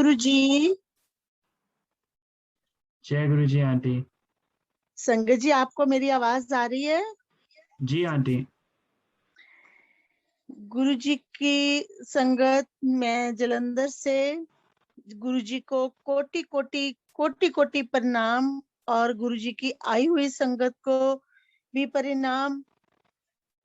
गुरु जी। जय गुरु जी आंटी। संगत जी, आपको मेरी आवाज आ रही है? जी आंटी। गुरु जी की संगत, मैं जलंधर से गुरु जी को कोटि कोटि कोटि कोटि प्रणाम, और गुरु जी की आई हुई संगत को भी परिणाम।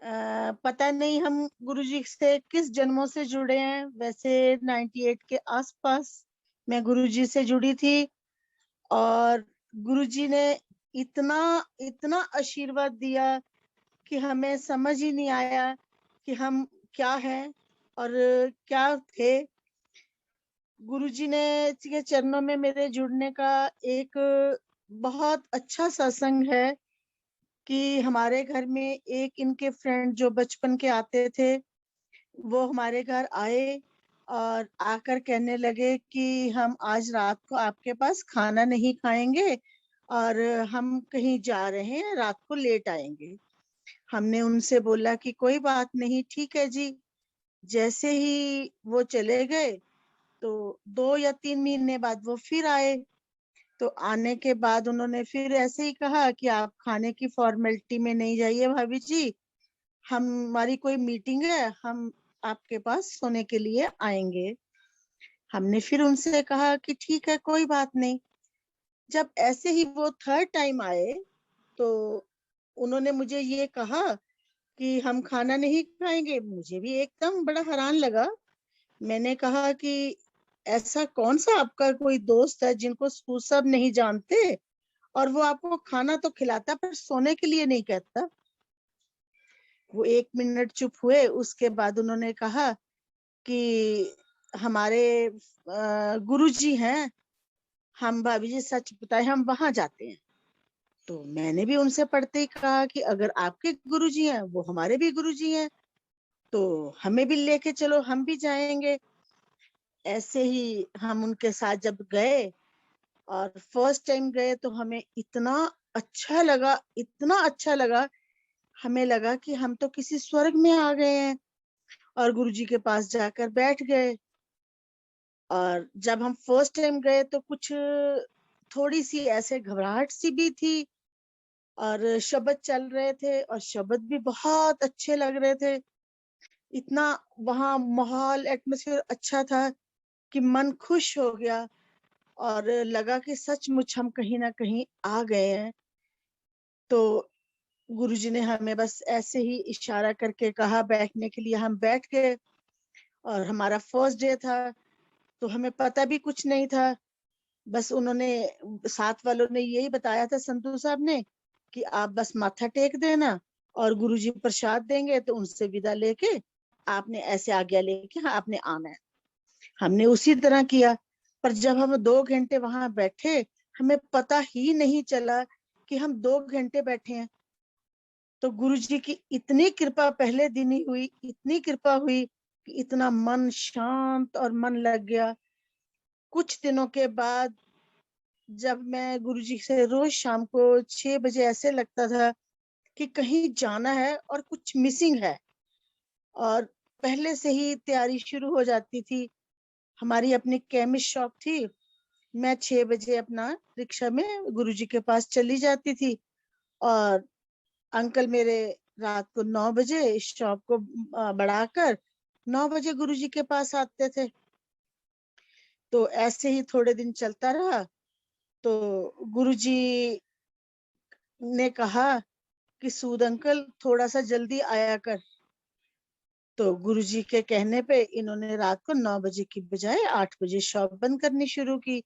पता नहीं हम गुरु जी से किस जन्मों से जुड़े हैं। वैसे 98 के आसपास मैं गुरु जी से जुड़ी थी, और गुरु जी ने इतना इतना आशीर्वाद दिया कि हमें समझ ही नहीं आया कि हम क्या हैं और क्या थे। गुरुजी ने के चरणों में मेरे जुड़ने का एक बहुत अच्छा सत्संग है कि हमारे घर में एक इनके फ्रेंड जो बचपन के आते थे, वो हमारे घर आए और आकर कहने लगे कि हम आज रात को आपके पास खाना नहीं खाएंगे और हम कहीं जा रहे हैं, रात को लेट आएंगे। हमने उनसे बोला कि कोई बात नहीं, ठीक है जी। जैसे ही वो चले गए तो 2 या 3 महीने बाद वो फिर आए। तो आने के बाद उन्होंने फिर ऐसे ही कहा कि आप खाने की फॉर्मेलिटी में नहीं जाइए भाभी जी, हमारी कोई मीटिंग है, हम आपके पास सोने के लिए आएंगे। हमने फिर उनसे कहा कि ठीक है, कोई बात नहीं। जब ऐसे ही वो थर्ड टाइम आए तो उन्होंने मुझे ये कहा कि हम खाना नहीं खाएंगे। मुझे भी एकदम बड़ा हैरान लगा। मैंने कहा कि ऐसा कौन सा आपका कोई दोस्त है जिनको वो सब नहीं जानते और वो आपको खाना तो खिलाता पर सोने के लिए नहीं कहता। वो 1 मिनट चुप हुए, उसके बाद उन्होंने कहा कि हमारे गुरुजी हैं, हम भाभी जी सच बताए हम वहां जाते हैं। तो मैंने भी उनसे पढ़ते ही कहा कि अगर आपके गुरुजी हैं वो हमारे भी गुरुजी हैं, तो हमें भी लेके चलो, हम भी जाएंगे। ऐसे ही हम उनके साथ जब गए और फर्स्ट टाइम गए तो हमें इतना अच्छा लगा, इतना अच्छा लगा। हमें लगा कि हम तो किसी स्वर्ग में आ गए हैं, और गुरुजी के पास जाकर बैठ गए। और जब हम फर्स्ट टाइम गए तो कुछ थोड़ी सी ऐसे घबराहट सी भी थी, और शब्द चल रहे थे और शब्द भी बहुत अच्छे लग रहे थे। इतना वहाँ माहौल एटमॉस्फेयर अच्छा था कि मन खुश हो गया, और लगा कि सचमुच हम कहीं ना कहीं आ गए हैं। तो गुरुजी ने हमें बस ऐसे ही इशारा करके कहा बैठने के लिए, हम बैठ गए। और हमारा फर्स्ट डे था तो हमें पता भी कुछ नहीं था। बस उन्होंने, साथ वालों ने यही बताया था, संतू साहब ने, कि आप बस माथा टेक देना और गुरुजी प्रसाद देंगे तो उनसे विदा लेके आपने ऐसे आज्ञा लेके हाँ आपने आना है। हमने उसी तरह किया। पर जब हम 2 घंटे वहां बैठे, हमें पता ही नहीं चला कि हम 2 घंटे बैठे हैं। तो गुरुजी की इतनी कृपा पहले दिन ही हुई, इतनी कृपा हुई कि इतना मन शांत और मन लग गया। कुछ दिनों के बाद जब मैं गुरुजी से रोज शाम को 6 बजे ऐसे लगता था कि कहीं जाना है और कुछ मिसिंग है, और पहले से ही तैयारी शुरू हो जाती थी। हमारी अपनी केमिस्ट शॉप थी। मैं 6 बजे अपना रिक्शा में गुरुजी के पास चली जाती थी, और अंकल मेरे रात को 9 बजे शॉप को बढ़ाकर 9 बजे गुरुजी के पास आते थे। तो ऐसे ही थोड़े दिन चलता रहा। तो गुरुजी ने कहा कि सूद अंकल थोड़ा सा जल्दी आया कर। तो गुरुजी के कहने पे इन्होंने रात को 9 बजे की बजाय 8 बजे शॉप बंद करनी शुरू की।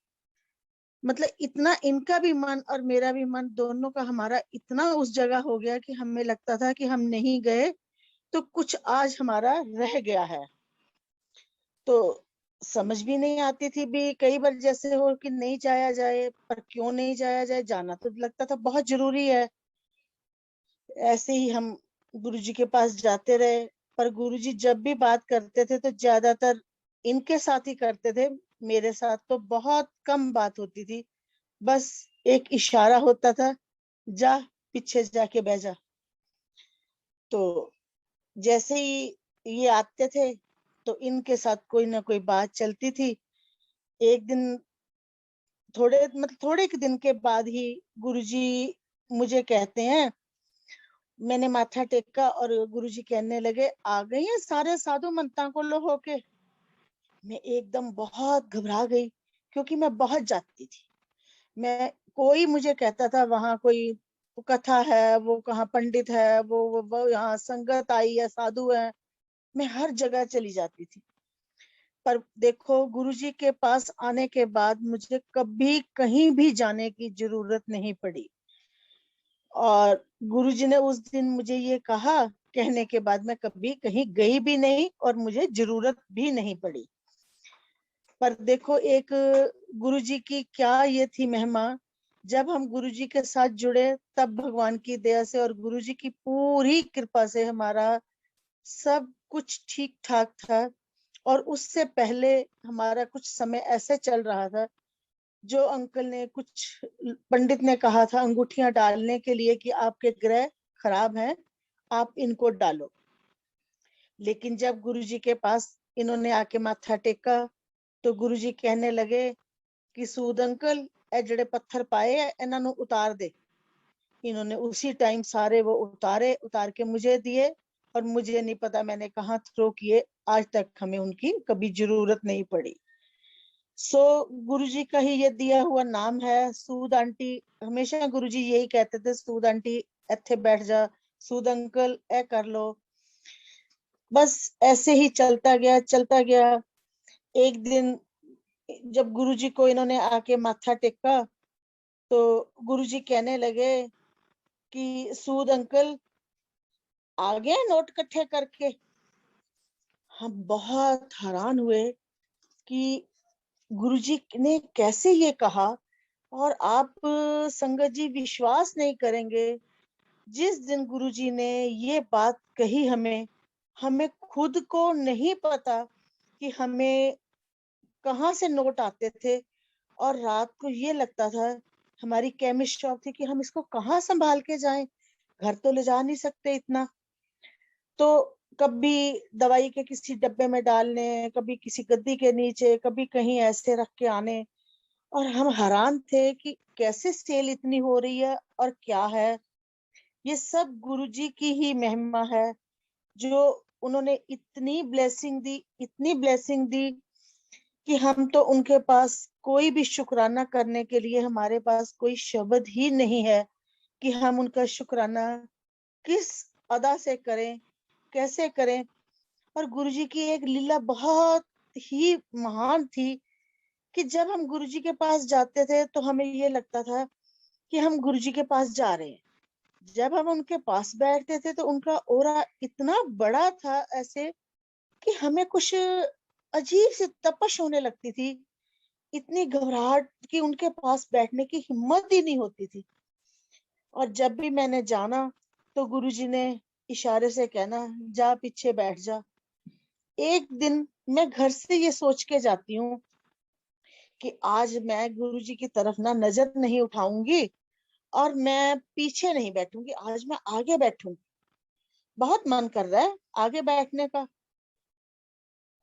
मतलब इतना इनका भी मन और मेरा भी मन, दोनों का हमारा इतना उस जगह हो गया कि हमें लगता था कि हम नहीं गए तो कुछ आज हमारा रह गया है। तो समझ भी नहीं आती थी भी, कई बार जैसे हो कि नहीं जाया जाए, पर क्यों नहीं जाया जाए, जाना तो लगता था बहुत जरूरी है। ऐसे ही हम गुरुजी के पास जाते रहे। पर गुरुजी जब भी बात करते थे तो ज्यादातर इनके साथ ही करते थे, मेरे साथ तो बहुत कम बात होती थी। बस एक इशारा होता था, जा पीछे जाके बह जा। तो जैसे ही ये आते थे तो इनके साथ कोई ना कोई बात चलती थी। एक दिन थोड़े के दिन के बाद ही गुरुजी मुझे कहते हैं, मैंने माथा टेका और गुरुजी कहने लगे, आ गई हैं सारे साधु मंता को लो होके। मैं एकदम बहुत घबरा गई, क्योंकि मैं बहुत जाती थी। मैं कोई मुझे कहता था वहां कोई कथा है, वो कहाँ पंडित है, वो यहाँ संगत आई है, साधु है, मैं हर जगह चली जाती थी। पर देखो, गुरुजी के पास आने के बाद मुझे कभी कहीं भी जाने की जरूरत नहीं पड़ी। और गुरुजी ने उस दिन मुझे ये कहा, कहने के बाद मैं कभी कहीं गई भी नहीं और मुझे जरूरत भी नहीं पड़ी। पर देखो, एक गुरुजी की क्या ये थी महिमा, जब हम गुरुजी के साथ जुड़े तब भगवान की दया से और गुरुजी की पूरी कृपा से हमारा सब कुछ ठीक ठाक था। और उससे पहले हमारा कुछ समय ऐसे चल रहा था, जो अंकल ने कुछ पंडित ने कहा था अंगूठियां डालने के लिए कि आपके ग्रह खराब हैं, आप इनको डालो। लेकिन जब गुरुजी के पास इन्होंने आके माथा टेका तो गुरुजी कहने लगे कि सूद अंकल, ए जड़े पत्थर पाए है इन्हां नू उतार दे। इन्होंने उसी टाइम सारे वो उतार के मुझे दिए, और मुझे नहीं पता मैंने कहाँ थ्रो किए, आज तक हमें उनकी कभी जरूरत नहीं पड़ी। सो गुरुजी का ही ये दिया हुआ नाम है सूद आंटी। हमेशा गुरुजी यही कहते थे, सूद आंटी इत्थे बैठ जा, सूद अंकल ए कर लो। बस ऐसे ही चलता गया। एक दिन जब गुरुजी को इन्होंने आके माथा टेका तो गुरुजी कहने लगे कि सूद अंकल आ गए नोट इकट्ठे करके। हम बहुत हैरान हुए कि गुरुजी ने कैसे ये कहा। और आप संगत जी विश्वास नहीं करेंगे, जिस दिन गुरुजी ने ये बात कही हमें हमें खुद को नहीं पता कि हमें कहाँ से नोट आते थे। और रात को ये लगता था, हमारी केमिस्ट शॉप थी कि हम इसको कहाँ संभाल के जाएं, घर तो ले जा नहीं सकते इतना। तो कभी दवाई के किसी डब्बे में डालने, कभी किसी गद्दी के नीचे, कभी कहीं ऐसे रख के आने। और हम हैरान थे कि कैसे सेल इतनी हो रही है और क्या है। ये सब गुरुजी की ही महिमा है, जो उन्होंने इतनी ब्लेसिंग दी कि हम तो उनके पास कोई भी शुक्राना करने के लिए हमारे पास कोई शब्द ही नहीं है कि हम उनका शुक्राना किस अदा से करें, कैसे करें। और गुरुजी की एक लीला बहुत ही महान थी कि जब हम गुरुजी के पास जाते थे तो हमें ये लगता था कि हम गुरुजी के पास जा रहे हैं। जब हम उनके पास बैठते थे तो उनका ऑरा इतना बड़ा था, ऐसे कि हमें कुछ अजीब सी तपश होने लगती थी। इतनी घबराहट कि उनके पास बैठने की हिम्मत ही नहीं होती थी। और जब भी मैंने जाना तो गुरुजी ने इशारे से कहना, जा पीछे बैठ जा। एक दिन मैं घर से ये सोच के जाती हूँ कि आज मैं गुरुजी की तरफ ना नजर नहीं उठाऊंगी और मैं पीछे नहीं बैठूंगी, आज मैं आगे बैठूंगी। बहुत मन कर रहा है आगे बैठने का।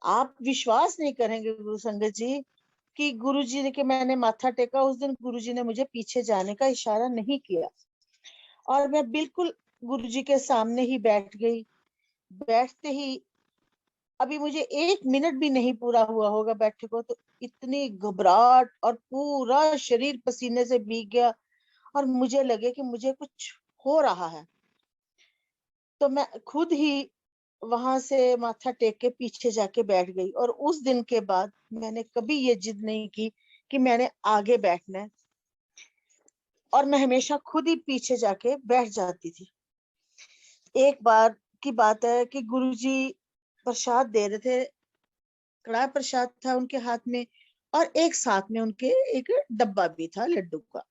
आप विश्वास नहीं करेंगे गुरु संगत जी कि गुरुजी ने, कि मैंने माथा टेका उस दिन गुरुजी ने मुझे पीछे जाने का इशारा नहीं किया और मैं बिल्कुल गुरुजी के सामने ही बैठ गई। बैठते ही अभी मुझे 1 मिनट भी नहीं पूरा हुआ होगा बैठे को, तो इतनी घबराहट और पूरा शरीर पसीने से भीग गया और मुझे लगे कि मुझे कुछ हो रहा है। तो मैं खुद ही वहां से माथा टेक के पीछे जाके बैठ गई। और उस दिन के बाद मैंने कभी ये जिद नहीं की कि मैंने आगे बैठना है, और मैं हमेशा खुद ही पीछे जाके बैठ जाती थी। एक बार की बात है कि गुरुजी प्रसाद दे रहे थे, कड़ा प्रसाद था उनके हाथ में और एक साथ में उनके एक डब्बा भी था लड्डू का।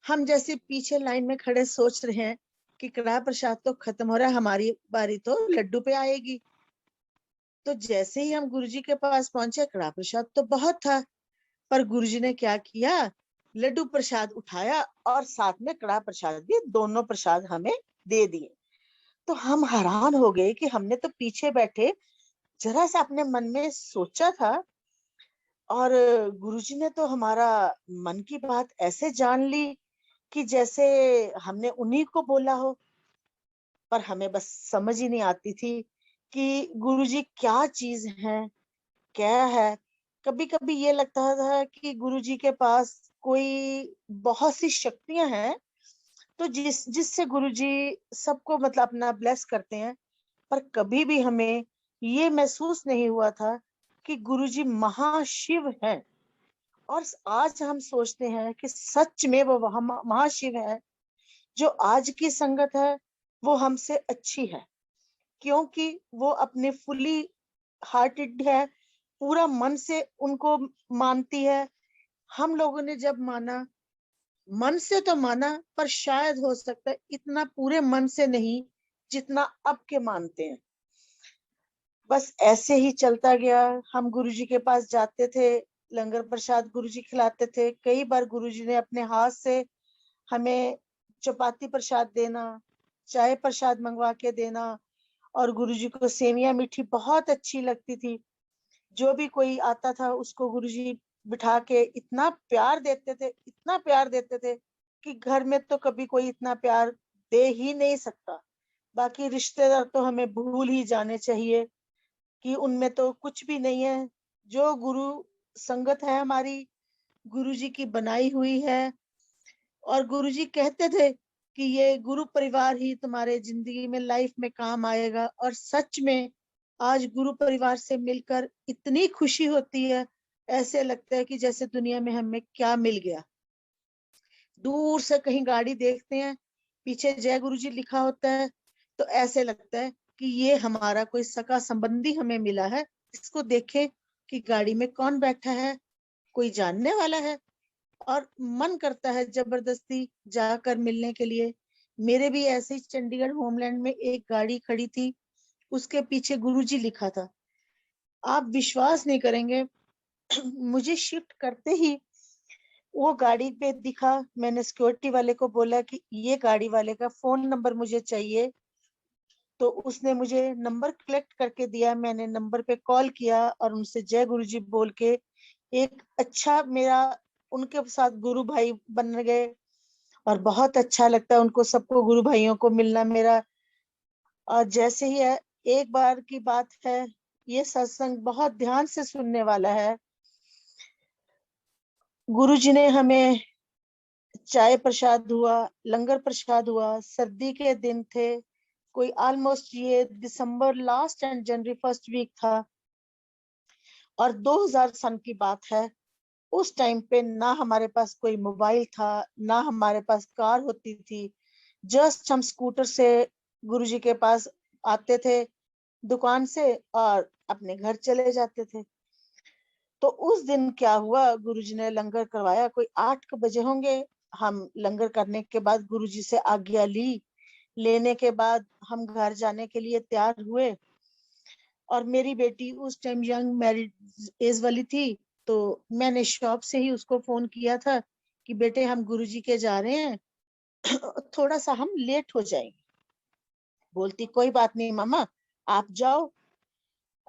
हम जैसे पीछे लाइन में खड़े सोच रहे हैं कि कड़ा प्रसाद तो खत्म हो रहा है, हमारी बारी तो लड्डू पे आएगी। तो जैसे ही हम गुरुजी के पास पहुंचे, कड़ा प्रसाद तो बहुत था, पर गुरुजी ने क्या किया, लड्डू प्रसाद उठाया और साथ में कड़ा प्रसाद भी, दोनों प्रसाद हमें दे दिए। तो हम हैरान हो गए कि हमने तो पीछे बैठे जरा सा अपने मन में सोचा था और गुरुजी ने तो हमारा मन की बात ऐसे जान ली कि जैसे हमने उन्हीं को बोला हो। पर हमें बस समझ ही नहीं आती थी कि गुरुजी क्या चीज है, क्या है। कभी कभी ये लगता था कि गुरुजी के पास कोई बहुत सी शक्तियां हैं, तो जिससे गुरुजी सबको मतलब अपना ब्लेस करते हैं। पर कभी भी हमें ये महसूस नहीं हुआ था कि गुरुजी महाशिव हैं। और आज हम सोचते हैं कि सच में वो महाशिव है। जो आज की संगत है वो हमसे अच्छी है, क्योंकि वो अपने फुली हार्टेड है, पूरा मन से उनको मानती है। हम लोगों ने जब माना, मन से तो माना, पर शायद हो सकता है इतना पूरे मन से नहीं जितना अब के मानते हैं। बस ऐसे ही चलता गया। हम गुरुजी के पास जाते थे, लंगर प्रसाद गुरुजी खिलाते थे। कई बार गुरुजी ने अपने हाथ से हमें चपाती प्रसाद देना, चाय प्रसाद मंगवा के देना। और गुरुजी को सेवियां मीठी बहुत अच्छी लगती थी। जो भी कोई आता था उसको गुरुजी बिठा के इतना प्यार देते थे, इतना प्यार देते थे कि घर में तो कभी कोई इतना प्यार दे ही नहीं सकता। बाकी रिश्तेदार तो हमें भूल ही जाने चाहिए कि उनमें तो कुछ भी नहीं है। जो गुरु संगत है हमारी, गुरुजी की बनाई हुई है। और गुरुजी कहते थे कि ये गुरु परिवार ही तुम्हारे जिंदगी में लाइफ में काम आएगा। और सच में आज गुरु परिवार से मिलकर इतनी खुशी होती है, ऐसे लगता है कि जैसे दुनिया में हमें क्या मिल गया। दूर से कहीं गाड़ी देखते हैं, पीछे जय गुरु जी लिखा होता है, तो ऐसे लगता है कि ये हमारा कोई सगा संबंधी हमें मिला है। इसको देखें कि गाड़ी में कौन बैठा है, कोई जानने वाला है। और मन करता है जबरदस्ती जाकर मिलने के लिए। मेरे भी ऐसे ही चंडीगढ़ होमलैंड में एक गाड़ी खड़ी थी, उसके पीछे गुरुजी लिखा था। आप विश्वास नहीं करेंगे, मुझे शिफ्ट करते ही वो गाड़ी पे दिखा। मैंने सिक्योरिटी वाले को बोला कि ये गाड़ी वाले का फोन नंबर मुझे चाहिए। तो उसने मुझे नंबर कलेक्ट करके दिया। मैंने नंबर पे कॉल किया और उनसे जय गुरुजी बोल के एक अच्छा मेरा उनके साथ गुरु भाई बन गए। और बहुत अच्छा लगता है उनको सबको, गुरु भाइयों को मिलना मेरा। और जैसे ही है, एक बार की बात है, ये सत्संग बहुत ध्यान से सुनने वाला है। गुरुजी ने हमें चाय प्रसाद हुआ, लंगर प्रसाद हुआ। सर्दी के दिन थे, कोई ऑलमोस्ट ये December last and January first week था। और 2000 सन की बात है। उस टाइम पे ना हमारे पास कोई मोबाइल था, ना हमारे पास कार होती थी। जस्ट हम स्कूटर से गुरुजी के पास आते थे दुकान से और अपने घर चले जाते थे। तो उस दिन क्या हुआ, गुरुजी ने लंगर करवाया, कोई 8 बजे होंगे। हम लंगर करने के बाद गुरुजी से आज्ञा ली। लेने के बाद हम घर जाने के लिए तैयार हुए। और मेरी बेटी उस टाइम यंग मैरिड एज वाली थी, तो मैंने शॉप से ही उसको फोन किया था कि बेटे हम गुरुजी के जा रहे हैं, थोड़ा सा हम लेट हो जाएंगे। बोलती कोई बात नहीं मामा, आप जाओ।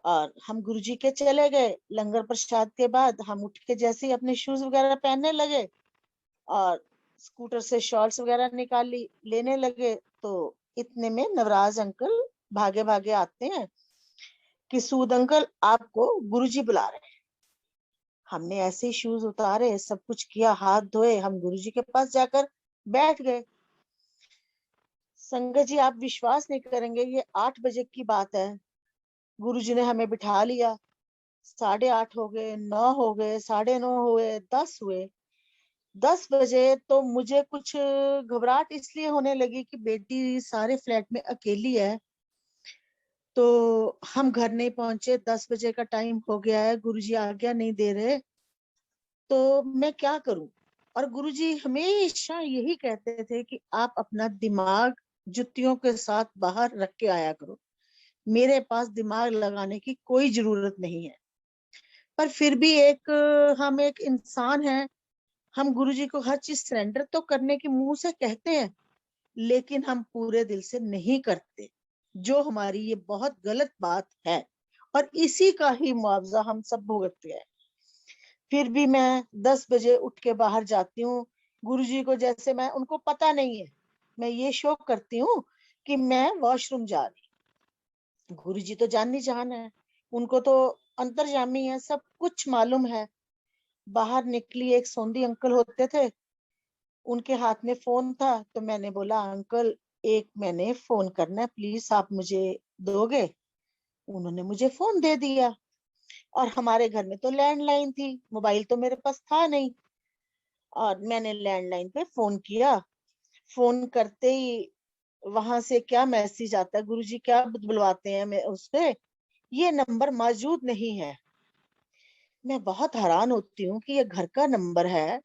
और हम गुरुजी के चले गए। लंगर प्रसाद के बाद हम उठ के जैसे ही अपने शूज वगैरह पहनने लगे और स्कूटर से शॉर्ट्स वगैरह निकाल ली, लेने लगे, तो इतने में नवराज अंकल भागे भागे आते हैं कि सूद अंकल आपको गुरुजी बुला रहे हैं। हमने ऐसे ही शूज उतारे, सब कुछ किया, हाथ धोए, हम गुरुजी के पास जाकर बैठ गए। संगत जी आप विश्वास नहीं करेंगे, ये 8 बजे की बात है। गुरुजी ने हमें बिठा लिया। 8:30 हो गए, 9 हो गए, 9:30 हुए, 10 हुए। 10 बजे तो मुझे कुछ घबराहट इसलिए होने लगी कि बेटी सारे फ्लैट में अकेली है। तो हम घर नहीं पहुंचे, 10 बजे का टाइम हो गया है, गुरुजी आज्ञा नहीं दे रहे, तो मैं क्या करूं। और गुरुजी हमेशा यही कहते थे कि आप अपना दिमाग जुतियों के साथ बाहर रख के आया करो, मेरे पास दिमाग लगाने की कोई जरूरत नहीं है। पर फिर भी हम एक इंसान हैं, हम गुरुजी को हर चीज सरेंडर तो करने के मुंह से कहते हैं, लेकिन हम पूरे दिल से नहीं करते, जो हमारी ये बहुत गलत बात है। और इसी का ही मुआवजा हम सब भुगतते हैं। फिर भी मैं 10 बजे उठ के बाहर जाती हूँ। गुरुजी को जैसे मैं उनको पता नहीं है, मैं ये शो करती हूँ कि मैं वॉशरूम जा रही। गुरुजी तो जानी जान है, उनको तो अंतर्यामी है, सब कुछ मालूम है। बाहर निकली, एक सोंधी अंकल होते थे, उनके हाथ में फोन था, तो मैंने बोला अंकल एक मैंने फोन करना है, प्लीज आप मुझे दोगे? उन्होंने मुझे फोन दे दिया। और हमारे घर में तो लैंडलाइन थी, मोबाइल तो मेरे पास था नहीं। और मैंने लैंडलाइन पे फोन किया। फोन करते ही वहां से क्या मैसेज आता है, गुरुजी क्या बुलवाते हैं मैं उस पे, ये नंबर मौजूद नहीं है। मैं बहुत हैरान होती हूँ कि ये घर का नंबर है,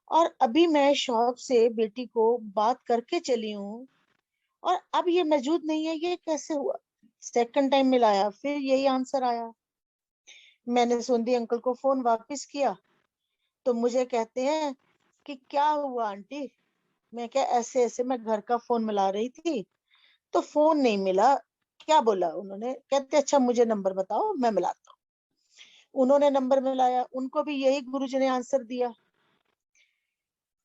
और अभी मैं शॉप से बेटी को बात करके चली हूँ, और अब ये मौजूद नहीं है, ये कैसे हुआ? सेकंड टाइम मिलाया, फिर यही आंसर आया। मैंने सोंदी अंकल को फोन वापस किया, तो मुझे कहते हैं कि क्या हुआ आंटी? मैं क्या, ऐसे ऐसे मैं घर का फोन मिला रही थी तो फोन नहीं मिला। क्या बोला उन्होंने? कहते अच्छा मुझे नंबर बताओ, मैं मिलाता हूँ। उन्होंने नंबर मिलाया, उनको भी यही गुरुजी ने आंसर दिया।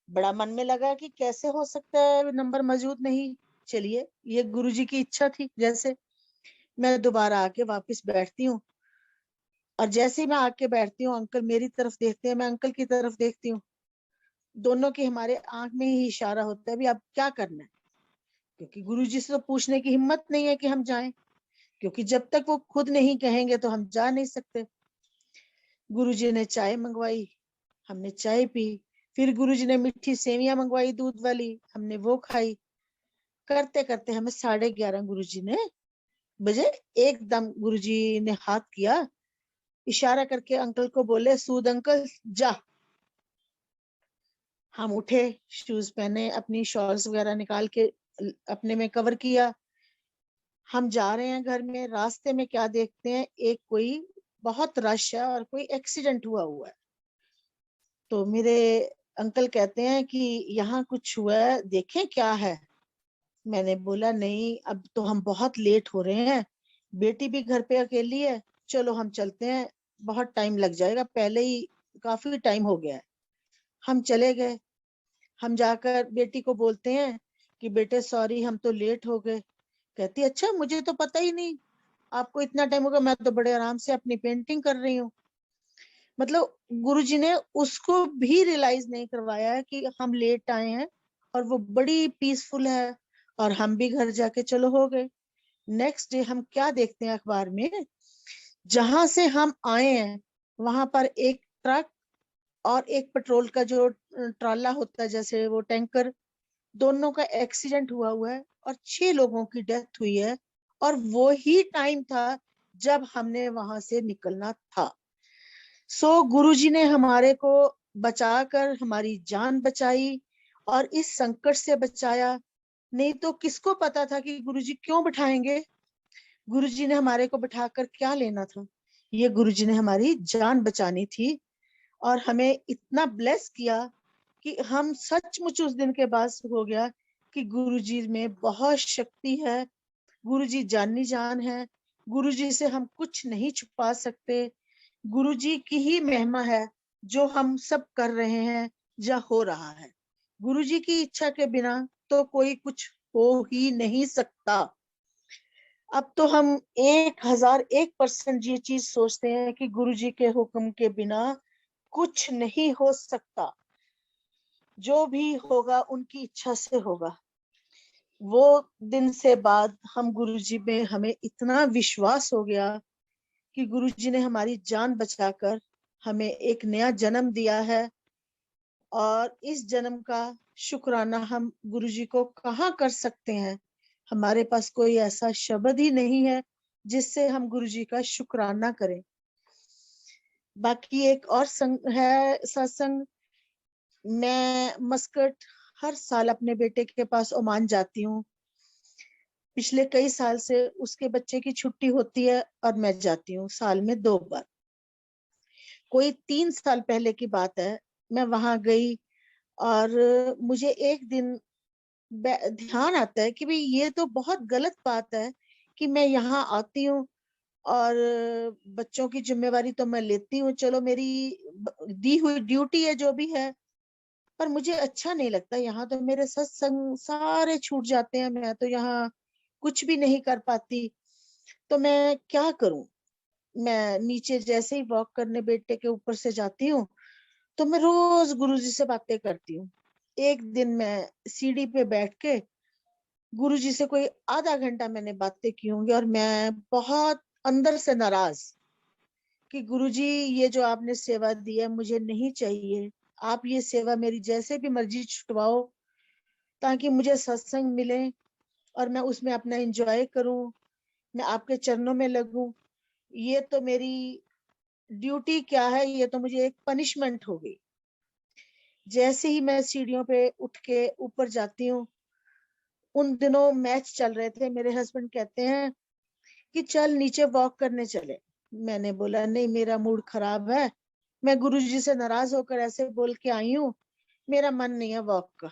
बड़ा मन में लगा कि कैसे हो सकता है नंबर मौजूद नहीं। चलिए, ये गुरुजी की इच्छा थी। जैसे मैं दोबारा आके वापस बैठती हूँ, और जैसे ही मैं आके बैठती हूँ, अंकल मेरी तरफ देखते हैं, मैं अंकल की तरफ देखती हूँ। दोनों की हमारे आंख में ही इशारा होता है, भी अब क्या करना है? क्योंकि गुरुजी से तो पूछने की हिम्मत नहीं है कि हम जाएं, क्योंकि जब तक वो खुद नहीं कहेंगे तो हम जा नहीं सकते। गुरुजी ने चाय मंगवाई, हमने चाय पी। फिर गुरुजी ने मीठी सेवियां मंगवाई दूध वाली, हमने वो खाई। करते करते हमें 11:30 गुरुजी ने बजे, एकदम गुरुजी ने हाथ किया, इशारा करके अंकल को बोले, सूद अंकल जा। हम उठे, शूज पहने, अपनी शॉल्स वगैरह निकाल के अपने में कवर किया। हम जा रहे हैं घर में, रास्ते में क्या देखते हैं, एक कोई बहुत रश है और कोई एक्सीडेंट हुआ है। तो मेरे अंकल कहते हैं कि यहाँ कुछ हुआ है, देखें क्या है। मैंने बोला नहीं, अब तो हम बहुत लेट हो रहे हैं, बेटी भी घर पे अकेली है, चलो हम चलते हैं, बहुत टाइम लग जाएगा, पहले ही काफी टाइम हो गया है। हम चले गए। हम जाकर बेटी को बोलते हैं कि बेटे सॉरी, हम तो लेट हो गए। कहती अच्छा मुझे तो पता ही नहीं, आपको इतना टाइम होगा, मैं तो बड़े आराम से अपनी पेंटिंग कर रही हूँ। मतलब गुरुजी ने उसको भी रियलाइज नहीं करवाया है कि हम लेट आए हैं, और वो बड़ी पीसफुल है, और हम भी घर जाके चलो हो गए। नेक्स्ट डे हम क्या देखते हैं अखबार में, जहां से हम आए हैं वहां पर एक ट्रक और एक पेट्रोल का जो ट्राला होता है, जैसे वो टैंकर, दोनों का एक्सीडेंट हुआ है, और 6 लोगों की डेथ हुई है। और वो ही टाइम था जब हमने वहां से निकलना था। सो गुरुजी ने हमारे को बचाकर हमारी जान बचाई, और इस संकट से बचाया। नहीं तो किसको पता था कि गुरुजी क्यों बिठाएंगे? गुरुजी ने हमारे को बिठाकर क्या लेना था? ये गुरुजी ने हमारी जान बचानी थी, और हमें इतना ब्लेस किया कि हम सचमुच उस दिन के बाद हो गया कि गुरुजी में बहुत शक्ति है। गुरुजी जानी जान है। गुरुजी से हम कुछ नहीं छुपा सकते। गुरुजी की ही महिमा है जो हम सब कर रहे हैं या हो रहा है। गुरुजी की इच्छा के बिना तो कोई कुछ हो ही नहीं सकता। अब तो हम 1001% ये चीज सोचते हैं कि गुरुजी के हुक्म के बिना कुछ नहीं हो सकता। जो भी होगा उनकी इच्छा से होगा। वो दिन से बाद हम गुरुजी में हमें इतना विश्वास हो गया कि गुरुजी ने हमारी जान बचाकर हमें एक नया जन्म दिया है। और इस जन्म का शुक्राना हम गुरुजी को कहाँ कर सकते हैं? हमारे पास कोई ऐसा शब्द ही नहीं है जिससे हम गुरुजी का शुक्राना करें। बाकी एक और संग है, सत्संग। मैं मस्कट हर साल अपने बेटे के पास ओमान जाती हूँ। पिछले कई साल से उसके बच्चे की छुट्टी होती है और मैं जाती हूँ साल में 2 बार। कोई 3 साल पहले की बात है, मैं वहां गई, और मुझे एक दिन ध्यान आता है कि भाई ये तो बहुत गलत बात है कि मैं यहाँ आती हूँ और बच्चों की जिम्मेवारी तो मैं लेती हूँ, चलो मेरी दी हुई ड्यूटी है जो भी है, पर मुझे अच्छा नहीं लगता। यहाँ तो मेरे सत्संग सारे छूट जाते हैं, मैं तो यहाँ कुछ भी नहीं कर पाती। तो मैं क्या करूं? मैं नीचे जैसे ही वॉक करने बेटे के ऊपर से जाती हूँ, तो मैं रोज गुरुजी से बातें करती हूँ। एक दिन मैं सीढ़ी पे बैठ के गुरुजी से कोई आधा घंटा मैंने बातें की होंगी, और मैं बहुत अंदर से नाराज कि गुरुजी, ये जो आपने सेवा दी है मुझे नहीं चाहिए। आप ये सेवा मेरी जैसे भी मर्जी छुटवाओ, ताकि मुझे सत्संग मिले और मैं उसमें अपना एंजॉय करूं, मैं आपके चरणों में लगूं। ये तो मेरी ड्यूटी क्या है, ये तो मुझे एक पनिशमेंट हो गई। जैसे ही मैं सीढ़ियों पे उठ के ऊपर जाती हूँ, उन दिनों मैच चल रहे थे, मेरे हस्बैंड कहते हैं कि चल नीचे वॉक करने चले। मैंने बोला नहीं, मेरा मूड खराब है, मैं गुरुजी से नाराज होकर ऐसे बोल के आई हूँ, मेरा मन नहीं है वॉक का।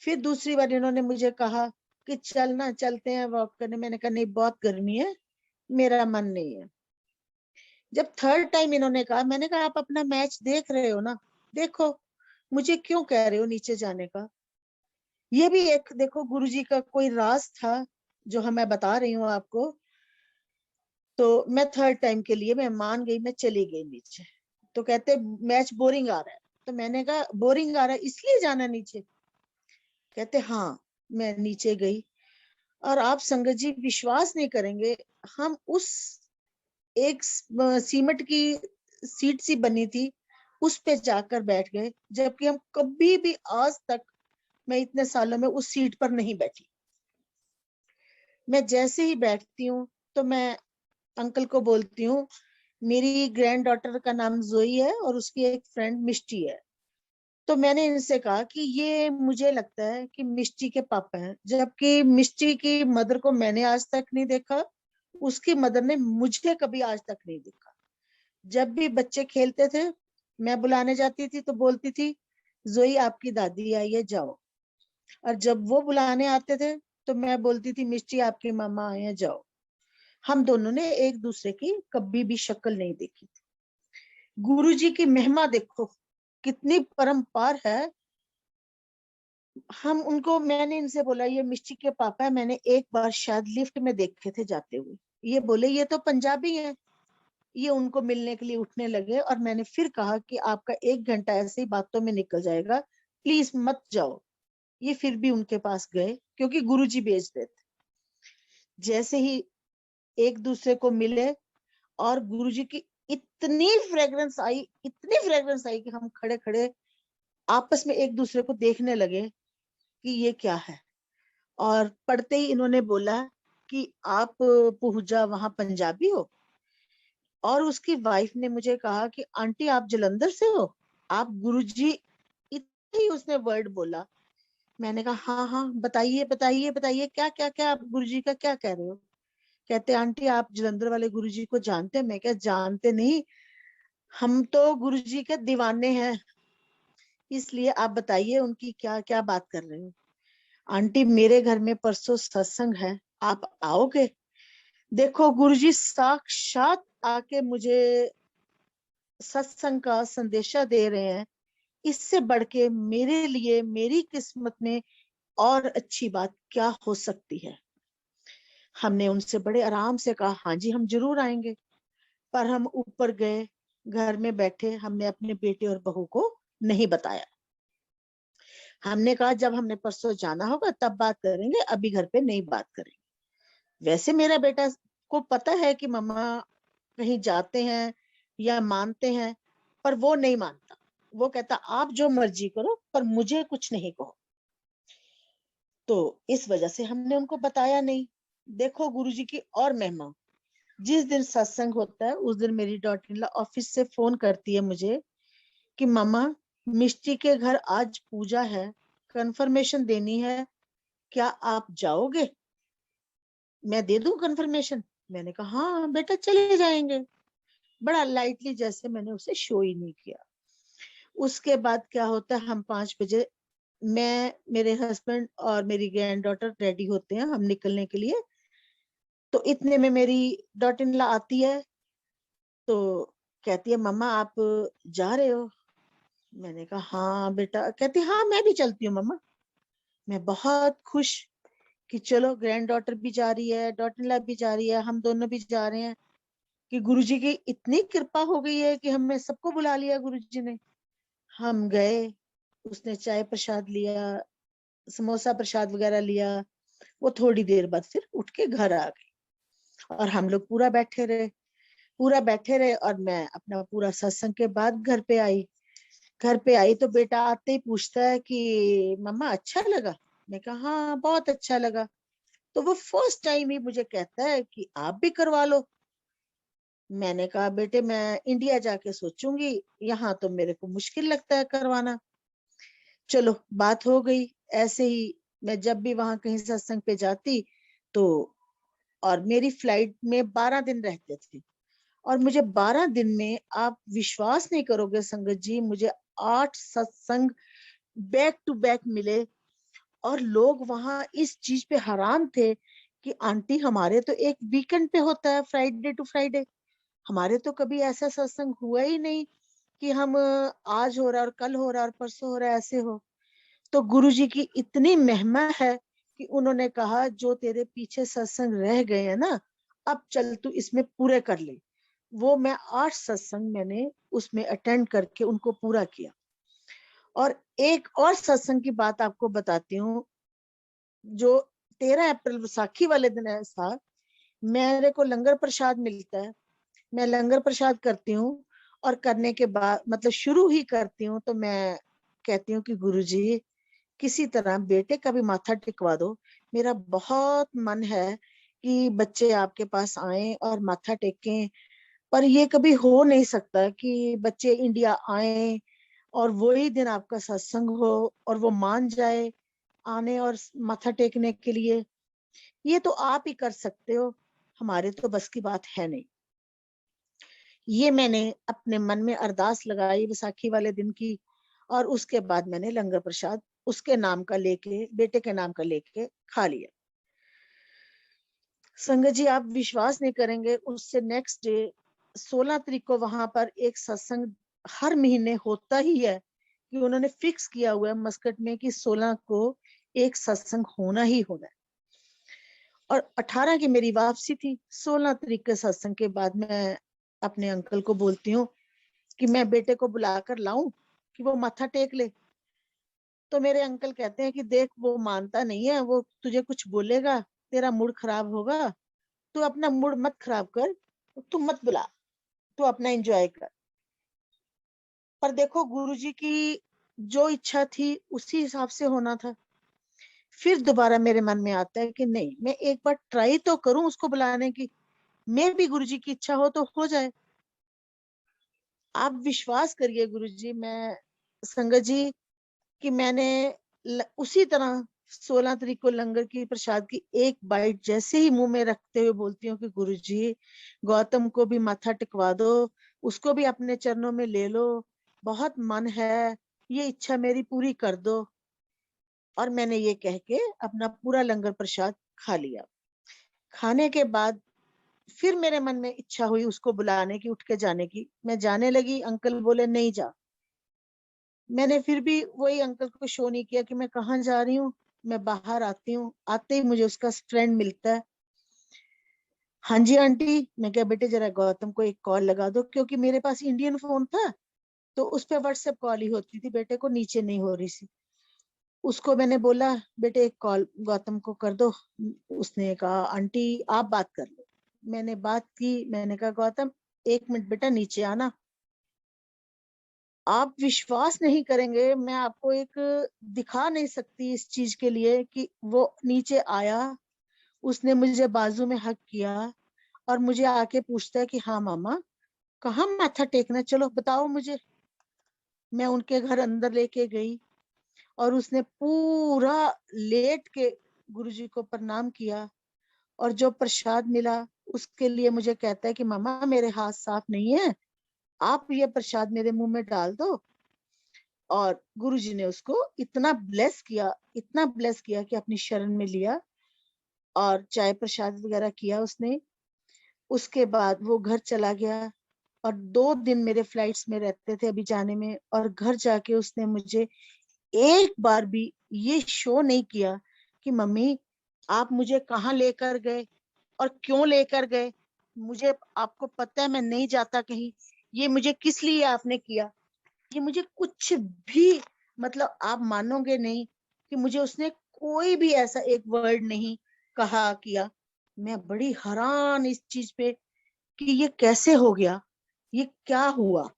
फिर दूसरी बार इन्होंने मुझे कहा कि चल ना, चलते हैं वॉक करने। मैंने कहा नहीं, बहुत गर्मी है, मेरा मन नहीं है। जब थर्ड टाइम इन्होंने कहा, मैंने कहा आप अपना मैच देख रहे हो ना, देखो, मुझे क्यों कह रहे हो नीचे जाने का? ये भी एक देखो गुरुजी का कोई राज था जो मैं बता रही हूँ आपको। तो मैं थर्ड टाइम के लिए मैं मान गई, मैं चली गई नीचे। तो कहते मैच बोरिंग आ रहा है। तो मैंने कहा बोरिंग आ रहा है इसलिए जाना नीचे? कहते हाँ। मैं नीचे गई, और आप संगत जी विश्वास नहीं करेंगे, हम उस एक सीमेंट की सीट सी बनी थी, उस पे जाकर बैठ गए, जबकि हम कभी भी आज तक, मैं इतने सालों में उस सीट पर नहीं बैठी। मैं जैसे ही बैठती हूँ तो मैं अंकल को बोलती हूँ, मेरी ग्रैंड डॉटर का नाम जोई है और उसकी एक फ्रेंड मिष्टी है। तो मैंने इनसे कहा कि ये मुझे लगता है कि मिष्टी के पापा हैं, जबकि मिष्टी की मदर को मैंने आज तक नहीं देखा, उसकी मदर ने मुझे कभी आज तक नहीं देखा। जब भी बच्चे खेलते थे, मैं बुलाने जाती थी तो बोलती थी, जोई आपकी दादी आई है, जाओ। और जब वो बुलाने आते थे तो मैं बोलती थी, मिष्टी आपकी मामा आए हैं, जाओ। हम दोनों ने एक दूसरे की कभी भी शक्ल नहीं देखी थी। गुरुजी की महिमा देखो कितनी परम्पार है। हम उनको, मैंने इनसे बोला ये मिष्टी के पापा है, मैंने एक बार शायद लिफ्ट में देखे थे जाते हुए। ये बोले ये तो पंजाबी है। ये उनको मिलने के लिए उठने लगे, और मैंने फिर कहा कि आपका 1 घंटा ऐसे ही बातों में निकल जाएगा, प्लीज मत जाओ। ये फिर भी उनके पास गए, क्योंकि गुरुजी भेज देते। जैसे ही एक दूसरे को मिले, और गुरुजी की इतनी फ्रेग्रेंस आई, इतनी फ्रेग्रेंस आई कि हम खड़े खड़े आपस में एक दूसरे को देखने लगे कि ये क्या है। और पढ़ते ही इन्होंने बोला कि आप पूजा वहां पंजाबी हो? और उसकी वाइफ ने मुझे कहा कि आंटी आप जलंधर से हो, आप गुरुजी, इतने ही उसने वर्ड बोला। मैंने कहा हाँ हाँ, बताइए बताइए बताइए, क्या क्या क्या आप गुरुजी का क्या कह रहे हो? कहते आंटी आप जलंधर वाले गुरुजी को जानते हैं? मैं क्या, जानते नहीं, हम तो गुरुजी के दीवाने हैं, इसलिए आप बताइए उनकी क्या क्या बात कर रहे हो। आंटी मेरे घर में परसों सत्संग है, आप आओगे? देखो गुरुजी साक्षात आके मुझे सत्संग का संदेशा दे रहे हैं। इससे बढ़ के मेरे लिए मेरी किस्मत में और अच्छी बात क्या हो सकती है? हमने उनसे बड़े आराम से कहा हाँ जी हम जरूर आएंगे। पर हम ऊपर गए, घर में बैठे, हमने अपने बेटे और बहू को नहीं बताया। हमने कहा जब हमने परसों जाना होगा तब बात करेंगे, अभी घर पे नहीं बात करेंगे। वैसे मेरा बेटा को पता है कि मम्मा कहीं जाते हैं या मानते हैं, पर वो नहीं मानता। वो कहता आप जो मर्जी करो, पर मुझे कुछ नहीं कहो। तो इस वजह से हमने उनको बताया नहीं। देखो गुरुजी की और महिमा। जिस दिन सत्संग होता है उस दिन मेरी डॉटर इन लॉ ऑफिस से फोन करती है मुझे कि मम्मा मिष्टी के घर आज पूजा है, कंफर्मेशन देनी है, क्या आप जाओगे? मैं दे दूं कंफर्मेशन? मैंने कहा हाँ बेटा चले जाएंगे। बड़ा लाइटली, जैसे मैंने उसे शो ही नहीं किया। उसके बाद क्या होता है, हम 5 बजे, मैं, मेरे हस्बैंड और मेरी ग्रैंड डॉटर रेडी होते हैं हम निकलने के लिए। तो इतने में मेरी डॉटर इन लॉ आती है, तो कहती है मम्मा आप जा रहे हो? मैंने कहा हाँ बेटा। कहती हाँ मैं भी चलती हूँ मम्मा। मैं बहुत खुश कि चलो ग्रैंड डॉटर भी जा रही है, डॉटर इन लॉ भी जा रही है, हम दोनों भी जा रहे हैं, कि गुरुजी की इतनी कृपा हो गई है कि हमें सबको बुला लिया गुरुजी ने। हम गए, उसने चाय प्रसाद लिया, समोसा प्रसाद वगैरह लिया। वो थोड़ी देर बाद फिर उठ के घर आ गई और हम लोग पूरा बैठे रहे और मैं अपना पूरा सत्संग के बाद घर पे आई तो बेटा आते ही पूछता है कि मम्मा अच्छा लगा? मैं कहा हाँ बहुत अच्छा लगा। तो वो फर्स्ट टाइम ही मुझे कहता है कि आप भी करवा लो। मैंने कहा बेटे मैं इंडिया जाके सोचूंगी, यहाँ तो मेरे को मुश्किल लगता है करवाना। चलो बात हो गई। ऐसे ही मैं जब भी वहां कहीं सत्संग पे जाती तो, और मेरी फ्लाइट में 12 दिन रहते थे, और मुझे 12 दिन में आप विश्वास नहीं करोगे संगत जी, मुझे 8 सत्संग बैक टू बैक मिले। और लोग वहां इस चीज पे हैरान थे कि आंटी हमारे तो एक वीकेंड पे होता है, फ्राइडे टू फ्राइडे, हमारे तो कभी ऐसा सत्संग हुआ ही नहीं कि हम आज हो रहा है और कल हो रहा है और परसों हो रहा है, ऐसे हो। तो गुरुजी की इतनी महिमा है कि उन्होंने कहा जो तेरे पीछे सत्संग रह गए हैं ना, अब चल तू इसमें पूरे कर ले। वो मैं 8 सत्संग मैंने उसमें अटेंड करके उनको पूरा किया। और एक और सत्संग की बात आपको बताती हूँ, जो 13 अप्रैल विसाखी वाले दिन ऐसा मेरे को लंगर प्रसाद मिलता है। मैं लंगर प्रसाद करती हूँ और करने के बाद मतलब शुरू ही करती हूँ तो मैं कहती हूँ कि गुरुजी किसी तरह बेटे का भी माथा टिकवा दो। मेरा बहुत मन है कि बच्चे आपके पास आए और माथा टेकें, पर ये कभी हो नहीं सकता कि बच्चे इंडिया आए और वही दिन आपका सत्संग हो और वो मान जाए आने और माथा टेकने के लिए। ये तो आप ही कर सकते हो, हमारे तो बस की बात है नहीं। ये मैंने अपने मन में अरदास लगाई विसाखी वाले दिन की, और उसके बाद मैंने लंगर प्रसाद उसके नाम का लेके, बेटे के नाम का लेके खा लिया। संगत जी आप विश्वास नहीं करेंगे, उससे नेक्स्ट डे 16 तारीख को वहां पर एक सत्संग हर महीने होता ही है, कि उन्होंने फिक्स किया हुआ है मस्कट में कि 16 को एक सत्संग होना ही होना है। और 18 की मेरी वापसी थी। 16 तारीख के सत्संग के बाद मैं अपने अंकल को बोलती हूँ कि मैं बेटे को बुलाकर लाऊं कि वो माथा टेक ले। तो मेरे अंकल कहते हैं कि देख वो मानता नहीं है, वो तुझे कुछ बोलेगा, तेरा मूड खराब होगा, तू अपना मूड मत खराब कर, तू मत बुला, तू अपना एंजॉय कर। पर देखो गुरुजी की जो इच्छा थी उसी हिसाब से होना था। फिर दोबारा मेरे मन में आता है कि नहीं, मैं एक बार ट्राई तो करूं उसको बुलाने की, मैं भी गुरुजी की इच्छा हो तो हो जाए। आप विश्वास करिए गुरुजी, मैं संगत जी कि मैंने उसी तरह 16 तारीख को लंगर की प्रसाद की एक बाइट जैसे ही मुंह में रखते हुए बोलती हूँ कि गुरुजी गौतम को भी माथा टिकवा दो, उसको भी अपने चरणों में ले लो, बहुत मन है, ये इच्छा मेरी पूरी कर दो। और मैंने ये कह के अपना पूरा लंगर प्रसाद खा लिया। खाने के बाद फिर मेरे मन में इच्छा हुई उसको बुलाने की, उठ के जाने की। मैं जाने लगी, अंकल बोले नहीं जा। मैंने फिर भी वही अंकल को शो नहीं किया कि मैं कहाँ जा रही हूँ। मैं बाहर आती हूँ, आते ही मुझे उसका फ्रेंड मिलता है। हाँ जी आंटी। मैं क्या बेटे जरा गौतम को एक कॉल लगा दो, क्योंकि मेरे पास इंडियन फोन था तो उस पे व्हाट्सएप कॉल ही होती थी, बेटे को नीचे नहीं हो रही थी। उसको मैंने बोला बेटे एक कॉल गौतम को कर दो। उसने कहा आंटी आप बात कर लो। मैंने बात की, मैंने कहा गौतम 1 मिनट बेटा नीचे आना। आप विश्वास नहीं करेंगे, मैं आपको एक दिखा नहीं सकती इस चीज के लिए कि वो नीचे आया, उसने मुझे बाजू में हक किया और मुझे आके पूछता है कि हाँ मामा कहाँ माथा टेकना, चलो बताओ मुझे। मैं उनके घर अंदर लेके गई और उसने पूरा लेट के गुरुजी को प्रणाम किया, और जो प्रसाद मिला उसके लिए मुझे कहता है कि मामा मेरे हाथ साफ नहीं है, आप ये प्रसाद मेरे मुंह में डाल दो। और गुरुजी ने उसको इतना ब्लेस किया, इतना ब्लेस किया कि अपनी शरण में लिया। और चाय प्रसाद वगैरह किया उसने। उसके बाद वो घर चला गया और 2 दिन मेरे फ्लाइट्स में रहते थे अभी जाने में, और घर जाके उसने मुझे एक बार भी ये शो नहीं किया कि मम्मी आप मुझे कहाँ लेकर गए और क्यों लेकर गए, मुझे आपको पता है मैं नहीं जाता कहीं, ये मुझे किस लिए आपने किया। ये मुझे कुछ भी, मतलब आप मानोगे नहीं कि मुझे उसने कोई भी ऐसा एक वर्ड नहीं कहा किया। मैं बड़ी हैरान इस चीज पे कि ये कैसे हो गया, ये क्या हुआ।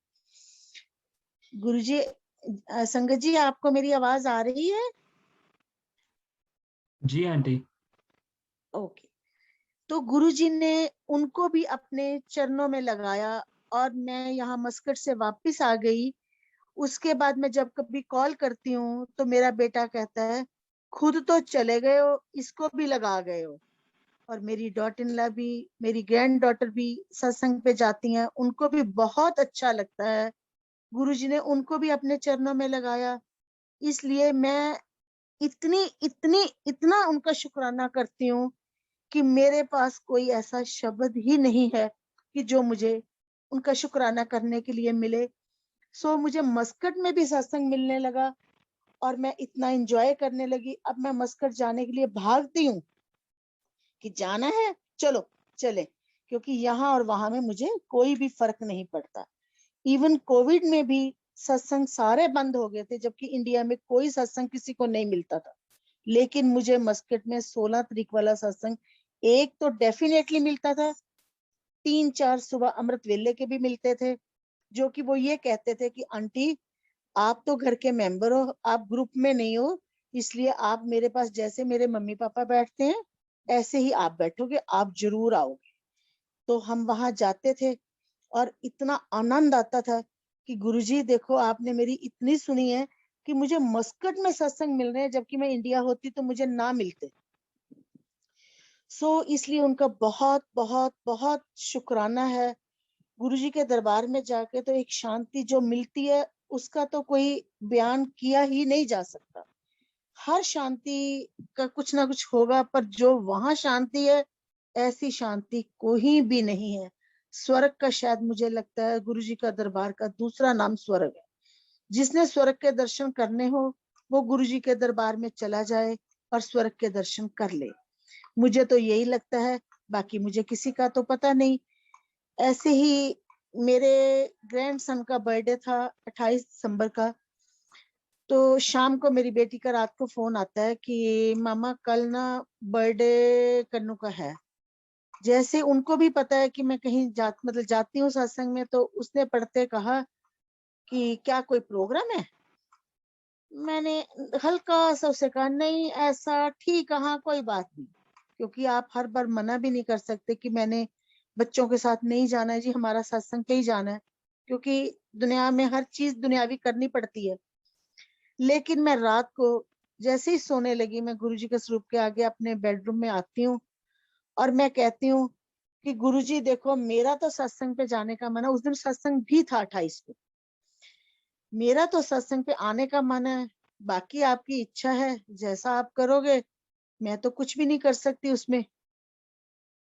गुरुजी, संगत जी आपको मेरी आवाज आ रही है? जी आंटी। ओके। तो गुरुजी ने उनको भी अपने चरणों में लगाया और मैं यहाँ मस्कट से वापस आ गई। उसके बाद मैं जब कभी कॉल करती हूँ तो मेरा बेटा कहता है खुद तो चले गए हो, इसको भी लगा गए हो। और मेरी डॉटर इन लॉ भी, मेरी ग्रैंड डॉटर भी सत्संग पे जाती हैं, उनको भी बहुत अच्छा लगता है। गुरुजी ने उनको भी अपने चरणों में लगाया। इसलिए मैं इतनी इतनी इतना उनका शुक्राना करती हूँ कि मेरे पास कोई ऐसा शब्द ही नहीं है कि जो मुझे उनका शुक्राना करने के लिए मिले। सो मुझे मस्कट में भी सत्संग मिलने लगा और मैं इतना एंजॉय करने लगी। अब मैं मस्कट जाने के लिए भागती हूँ कि जाना है चलो चले, क्योंकि यहाँ और वहां में मुझे कोई भी फर्क नहीं पड़ता। इवन कोविड में भी सत्संग सारे बंद हो गए थे, जबकि इंडिया में कोई सत्संग किसी को नहीं मिलता था। लेकिन मुझे मस्कट में 16 तारीख वाला सत्संग एक तो डेफिनेटली मिलता था, 3-4 सुबह अमृत वेले के भी मिलते थे, जो कि वो ये कहते थे कि आंटी आप तो घर के मेंबर हो, आप ग्रुप में नहीं हो, इसलिए आप मेरे पास जैसे मेरे मम्मी पापा बैठते हैं ऐसे ही आप बैठोगे, आप जरूर आओगे। तो हम वहां जाते थे और इतना आनंद आता था कि गुरुजी देखो आपने मेरी इतनी सुनी है कि मुझे मस्कट में सत्संग मिल रहे हैं, जबकि मैं इंडिया होती तो मुझे ना मिलते। सो इसलिए उनका बहुत बहुत बहुत शुक्राना है। गुरुजी के दरबार में जाके तो एक शांति जो मिलती है उसका तो कोई बयान किया ही नहीं जा सकता। हर शांति का कुछ ना कुछ होगा, पर जो वहां शांति है ऐसी शांति कोई भी नहीं है। स्वर्ग का शायद मुझे लगता है गुरुजी का दरबार का दूसरा नाम स्वर्ग है। जिसने स्वर्ग के दर्शन करने हो वो गुरुजी के दरबार में चला जाए और स्वर्ग के दर्शन कर ले। मुझे तो यही लगता है, बाकी मुझे किसी का तो पता नहीं। ऐसे ही मेरे ग्रैंडसन का बर्थडे था 28 दिसंबर का। तो शाम को मेरी बेटी का रात को फोन आता है कि मामा कल ना बर्थडे कन्नू का है। जैसे उनको भी पता है कि मैं कहीं मतलब जाती हूँ सत्संग में, तो उसने पढ़ते कहा कि क्या कोई प्रोग्राम है। मैंने हल्का सा उसे कहा नहीं ऐसा, ठीक कहा कोई बात नहीं, क्योंकि आप हर बार मना भी नहीं कर सकते कि मैंने बच्चों के साथ नहीं जाना है जी, हमारा सत्संग पे ही जाना है, क्योंकि दुनिया में हर चीज दुनियावी करनी पड़ती है। लेकिन मैं रात को जैसे ही सोने लगी, मैं गुरुजी के स्वरूप के आगे अपने बेडरूम में आती हूँ और मैं कहती हूँ कि गुरुजी देखो मेरा तो सत्संग पे जाने का मन है। उस दिन सत्संग भी था 28 को, मेरा तो सत्संग पे आने का मन है, बाकी आपकी इच्छा है, जैसा आप करोगे, मैं तो कुछ भी नहीं कर सकती उसमें।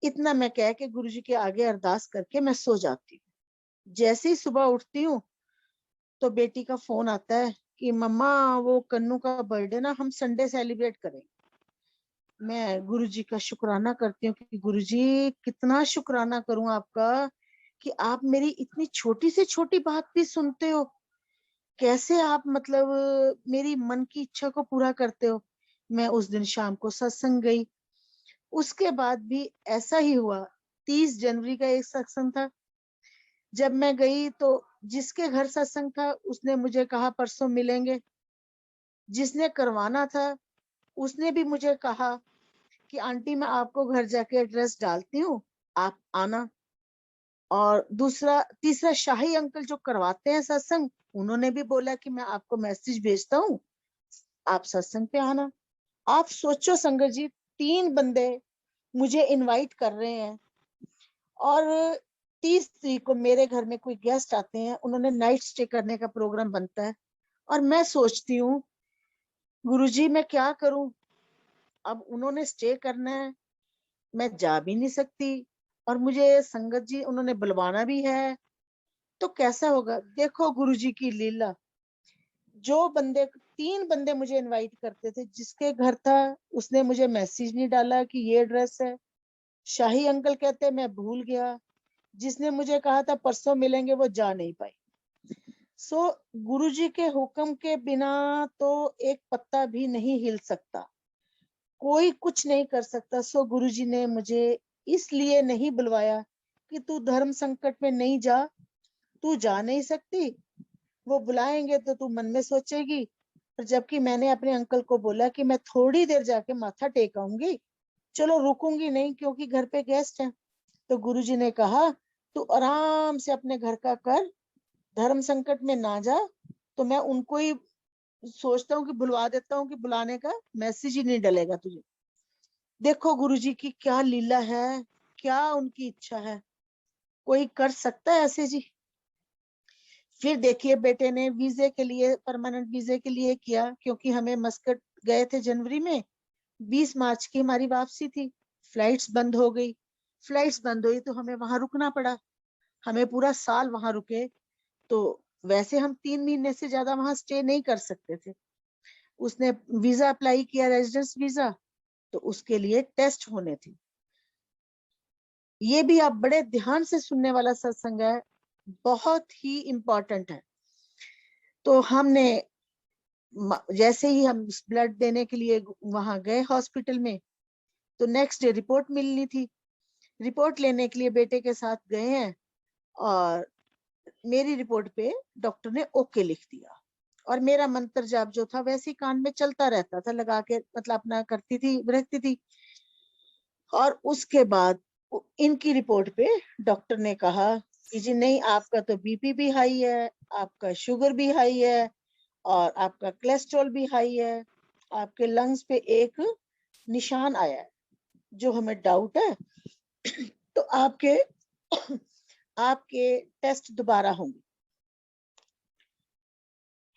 इतना मैं कह के गुरुजी के आगे अरदास करके मैं सो जाती हूँ। जैसे ही सुबह उठती हूँ तो बेटी का फोन आता है कि मम्मा वो कन्नू का बर्थडे ना हम संडे सेलिब्रेट करें। मैं गुरुजी का शुक्राना करती हूँ कि गुरुजी कितना शुक्राना करूं आपका कि आप मेरी इतनी छोटी से छोटी बात भी सुनते हो। कैसे आप मतलब मेरी मन की इच्छा को पूरा करते हो। मैं उस दिन शाम को सत्संग गई। उसके बाद भी ऐसा ही हुआ। 30 जनवरी का एक सत्संग था। जब मैं गई तो जिसके घर सत्संग था उसने मुझे कहा परसों मिलेंगे। जिसने करवाना था उसने भी मुझे कहा कि आंटी मैं आपको घर जाके एड्रेस डालती हूँ, आप आना। और दूसरा तीसरा शाही अंकल जो करवाते हैं सत्संग, उन्होंने भी बोला कि मैं आपको मैसेज भेजता हूँ, आप सत्संग पे आना। आप सोचो संगत जी, 3 बंदे मुझे इनवाइट कर रहे हैं और 30 तारीख को मेरे घर में कोई गेस्ट आते हैं, उन्होंने नाइट स्टे करने का प्रोग्राम बनता है। और मैं सोचती हूँ गुरुजी मैं क्या करूं, अब उन्होंने स्टे करना है, मैं जा भी नहीं सकती, और मुझे संगत जी उन्होंने बुलवाना भी है, तो कैसा होगा। देखो गुरुजी की लीला, जो बंदे 3 बंदे मुझे इनवाइट करते थे, जिसके घर था उसने मुझे मैसेज नहीं डाला कि ये एड्रेस है। शाही अंकल कहते मैं भूल गया, जिसने मुझे कहा था परसों मिलेंगे वो जा नहीं पाई। सो गुरुजी के हुक्म के बिना तो एक पत्ता भी नहीं हिल सकता, कोई कुछ नहीं कर सकता। सो गुरुजी ने मुझे इसलिए नहीं बुलवाया कि तू धर्म संकट में नहीं जा, तू जा नहीं सकती, वो बुलाएंगे तो तू मन में सोचेगी। पर जबकि मैंने अपने अंकल को बोला कि मैं थोड़ी देर जाके माथा टेक आऊंगी, चलो रुकूंगी नहीं क्योंकि घर पे गेस्ट हैं। तो गुरुजी ने कहा तू आराम से अपने घर का कर, धर्म संकट में ना जा। तो मैं उनको ही सोचता हूँ कि बुलवा देता हूँ, कि बुलाने का मैसेज ही नहीं डलेगा तुझे। देखो गुरुजी की क्या लीला है, क्या उनकी इच्छा है, कोई कर सकता है ऐसे जी। फिर देखिए बेटे ने वीजे के लिए, परमानेंट वीजे के लिए किया, क्योंकि हमें मस्कट गए थे जनवरी में, 20 मार्च की हमारी वापसी थी। फ्लाइट्स बंद हो गई, फ्लाइट्स बंद हुई तो हमें वहां रुकना पड़ा। हमें पूरा साल वहां रुके, तो वैसे हम 3 महीने से ज्यादा वहां स्टे नहीं कर सकते थे। उसने वीजा अप्लाई किया, रेजिडेंस वीजा, तो उसके लिए टेस्ट होने थे। ये भी आप बड़े ध्यान से सुनने वाला सत्संग है, बहुत ही इम्पोर्टेंट है। तो हमने जैसे ही हम ब्लड देने के लिए वहां गए हॉस्पिटल में, तो नेक्स्ट डे रिपोर्ट मिलनी थी। रिपोर्ट लेने के लिए बेटे के साथ गए हैं, और मेरी रिपोर्ट पे डॉक्टर ने ओके लिख दिया। और मेरा मंत्र जाप जो था वैसे ही कान में चलता रहता था, लगा के मतलब अपना करती थी, रखती थी। और उसके बाद इनकी रिपोर्ट पे डॉक्टर ने कहा कि जी नहीं, आपका तो बीपी भी हाई है, आपका शुगर भी हाई है, और आपका कोलेस्ट्रॉल भी हाई है, आपके लंग्स पे एक निशान आया है जो हमें डाउट है। तो आपके आपके टेस्ट दोबारा होंगे।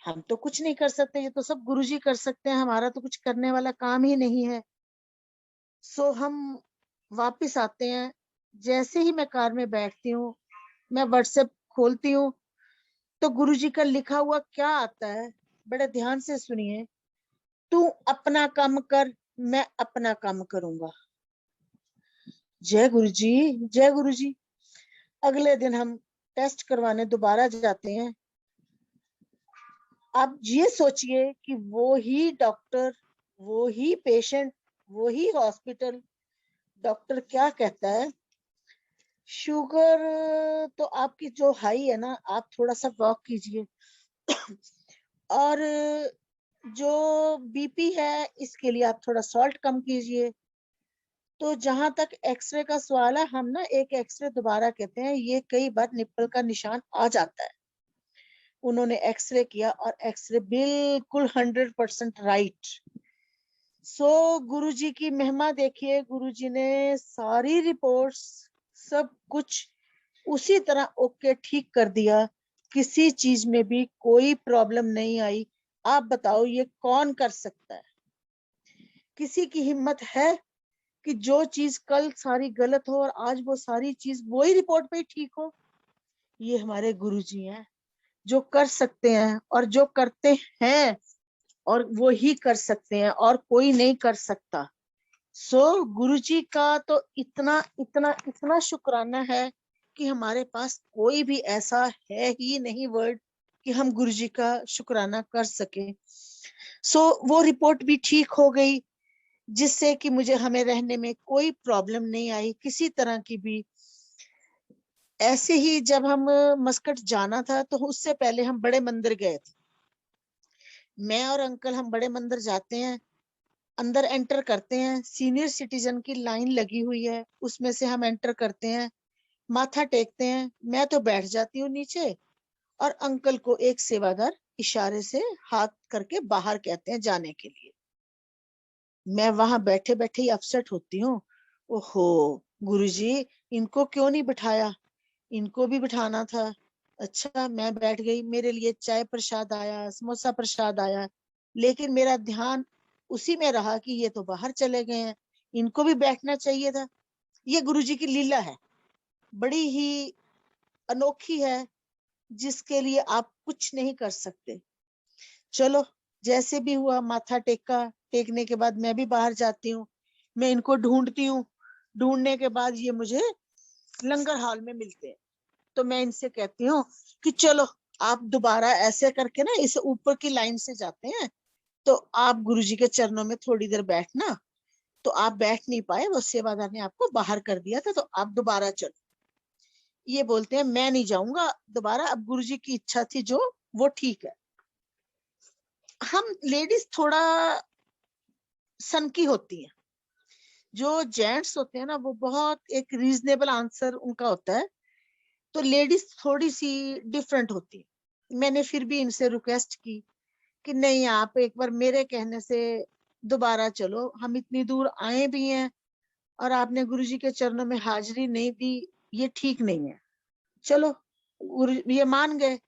हम तो कुछ नहीं कर सकते, ये तो सब गुरुजी कर सकते हैं, हमारा तो कुछ करने वाला काम ही नहीं है। सो हम वापस आते हैं। जैसे ही मैं कार में बैठती हूँ, मैं व्हाट्सएप खोलती हूँ, तो गुरुजी का लिखा हुआ क्या आता है, बड़े ध्यान से सुनिए। तू अपना काम कर, मैं अपना काम करूंगा। जय गुरुजी, जय गुरुजी। अगले दिन हम टेस्ट करवाने दोबारा जाते हैं। आप ये सोचिए कि वो ही डॉक्टर, वो ही पेशेंट, वो ही हॉस्पिटल। डॉक्टर क्या कहता है, शुगर तो आपकी जो हाई है ना, आप थोड़ा सा वॉक कीजिए, और जो बीपी है इसके लिए आप थोड़ा सॉल्ट कम कीजिए। तो जहां तक एक्सरे का सवाल है, हम ना एक एक्सरे दोबारा कहते हैं, ये कई बार निप्पल का निशान आ जाता है। उन्होंने एक्सरे किया और एक्सरे बिल्कुल 100% राइट। सो गुरुजी की महिमा देखिए, गुरुजी ने सारी रिपोर्ट्स सब कुछ उसी तरह ओके ठीक कर दिया, किसी चीज में भी कोई प्रॉब्लम नहीं आई। आप बताओ ये कौन कर सकता है? किसी की हिम्मत है कि जो चीज कल सारी गलत हो और आज वो सारी चीज वही रिपोर्ट पे ही ठीक हो? ये हमारे गुरुजी हैं जो कर सकते हैं, और जो करते हैं, और वो ही कर सकते हैं, और कोई नहीं कर सकता। सो गुरुजी का तो इतना इतना इतना शुक्राना है कि हमारे पास कोई भी ऐसा है ही नहीं वर्ड कि हम गुरुजी का शुक्राना कर सके। सो वो रिपोर्ट भी ठीक हो गई, जिससे कि मुझे हमें रहने में कोई प्रॉब्लम नहीं आई किसी तरह की भी। ऐसे ही जब हम मस्कट जाना था, तो उससे पहले हम बड़े मंदिर गए थे। मैं और अंकल हम बड़े मंदिर जाते हैं, अंदर एंटर करते हैं, सीनियर सिटीजन की लाइन लगी हुई है, उसमें से हम एंटर करते हैं, माथा टेकते हैं। मैं तो बैठ जाती हूँ नीचे, और अंकल को एक सेवादार इशारे से हाथ करके बाहर कहते हैं जाने के लिए। मैं वहां बैठे बैठे ही अपसेट होती हूँ, ओहो गुरुजी, इनको क्यों नहीं बिठाया, इनको भी बिठाना था। अच्छा मैं बैठ गई, मेरे लिए चाय प्रसाद आया, समोसा प्रसाद आया, लेकिन मेरा ध्यान उसी में रहा कि ये तो बाहर चले गए हैं, इनको भी बैठना चाहिए था। ये गुरुजी की लीला है, बड़ी ही अनोखी है, जिसके लिए आप कुछ नहीं कर सकते। चलो जैसे भी हुआ, माथा टेका, टेकने के बाद मैं भी बाहर जाती हूँ, मैं इनको ढूंढती हूँ, ढूंढने के बाद ये मुझे लंगर हॉल में मिलते हैं। तो मैं इनसे कहती हूँ कि चलो आप दोबारा ऐसे करके ना इस ऊपर की लाइन से जाते हैं, तो आप गुरुजी के चरणों में थोड़ी देर बैठना। तो आप बैठ नहीं पाए, वो सेवादार ने आपको बाहर कर दिया था, तो आप दोबारा चलो। ये बोलते हैं मैं नहीं जाऊंगा दोबारा, अब गुरुजी की इच्छा थी जो, वो ठीक है। हम लेडीज थोड़ा सनकी होती हैं, जो जेंट्स होते हैं ना वो बहुत एक रीजनेबल आंसर उनका होता है, तो लेडीज थोड़ी सी डिफरेंट होती है। मैंने फिर भी इनसे रिक्वेस्ट की कि नहीं, आप एक बार मेरे कहने से दोबारा चलो, हम इतनी दूर आए भी हैं और आपने गुरुजी के चरणों में हाजिरी नहीं दी, ये ठीक नहीं है। चलो गुरु ये मान गए।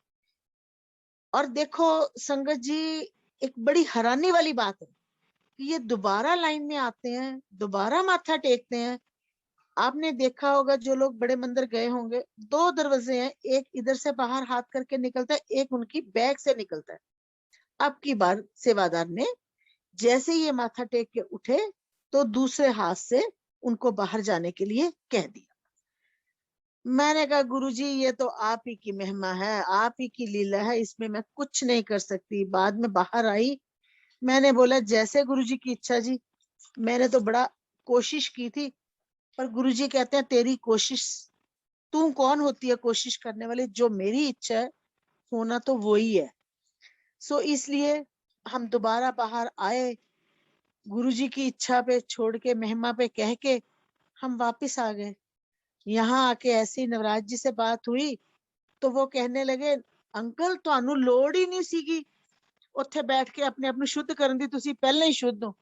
और देखो संगत जी, एक बड़ी हैरानी वाली बात है कि ये दोबारा लाइन में आते हैं, दोबारा माथा टेकते हैं। आपने देखा होगा, जो लोग बड़े मंदिर गए होंगे, दो दरवाजे हैं, एक इधर से बाहर हाथ करके निकलता है, एक उनकी बैग से निकलता है। अब की बार सेवादार ने जैसे ये माथा टेक के उठे, तो दूसरे हाथ से उनको बाहर जाने के लिए कह दिया। मैंने कहा गुरुजी ये तो आप ही की महिमा है, आप ही की लीला है, इसमें मैं कुछ नहीं कर सकती। बाद में बाहर आई, मैंने बोला जैसे गुरुजी की इच्छा जी। मैंने तो बड़ा कोशिश की थी, पर गुरुजी कहते हैं तेरी कोशिश, तू कौन होती है कोशिश करने वाली, जो मेरी इच्छा है होना तो वो ही है। सो इसलिए हम दोबारा बाहर आए, गुरुजी की इच्छा पे छोड़ के, महिमा पे कह के हम वापिस आ गए। यहाँ आके ऐसी नवराज जी से बात हुई, तो वो कहने लगे अंकल ਤੁਹਾਨੂੰ ਲੋੜ ਹੀ ਨਹੀਂ ਸੀਗੀ ਉੱਥੇ ਬੈਠ ਕੇ ਆਪਣੇ ਆਪ ਨੂੰ ਸ਼ੁੱਧ ਕਰਨ ਦੀ, ਤੁਸੀਂ ਪਹਿਲਾਂ ਹੀ ਸ਼ੁੱਧ ਹੋ।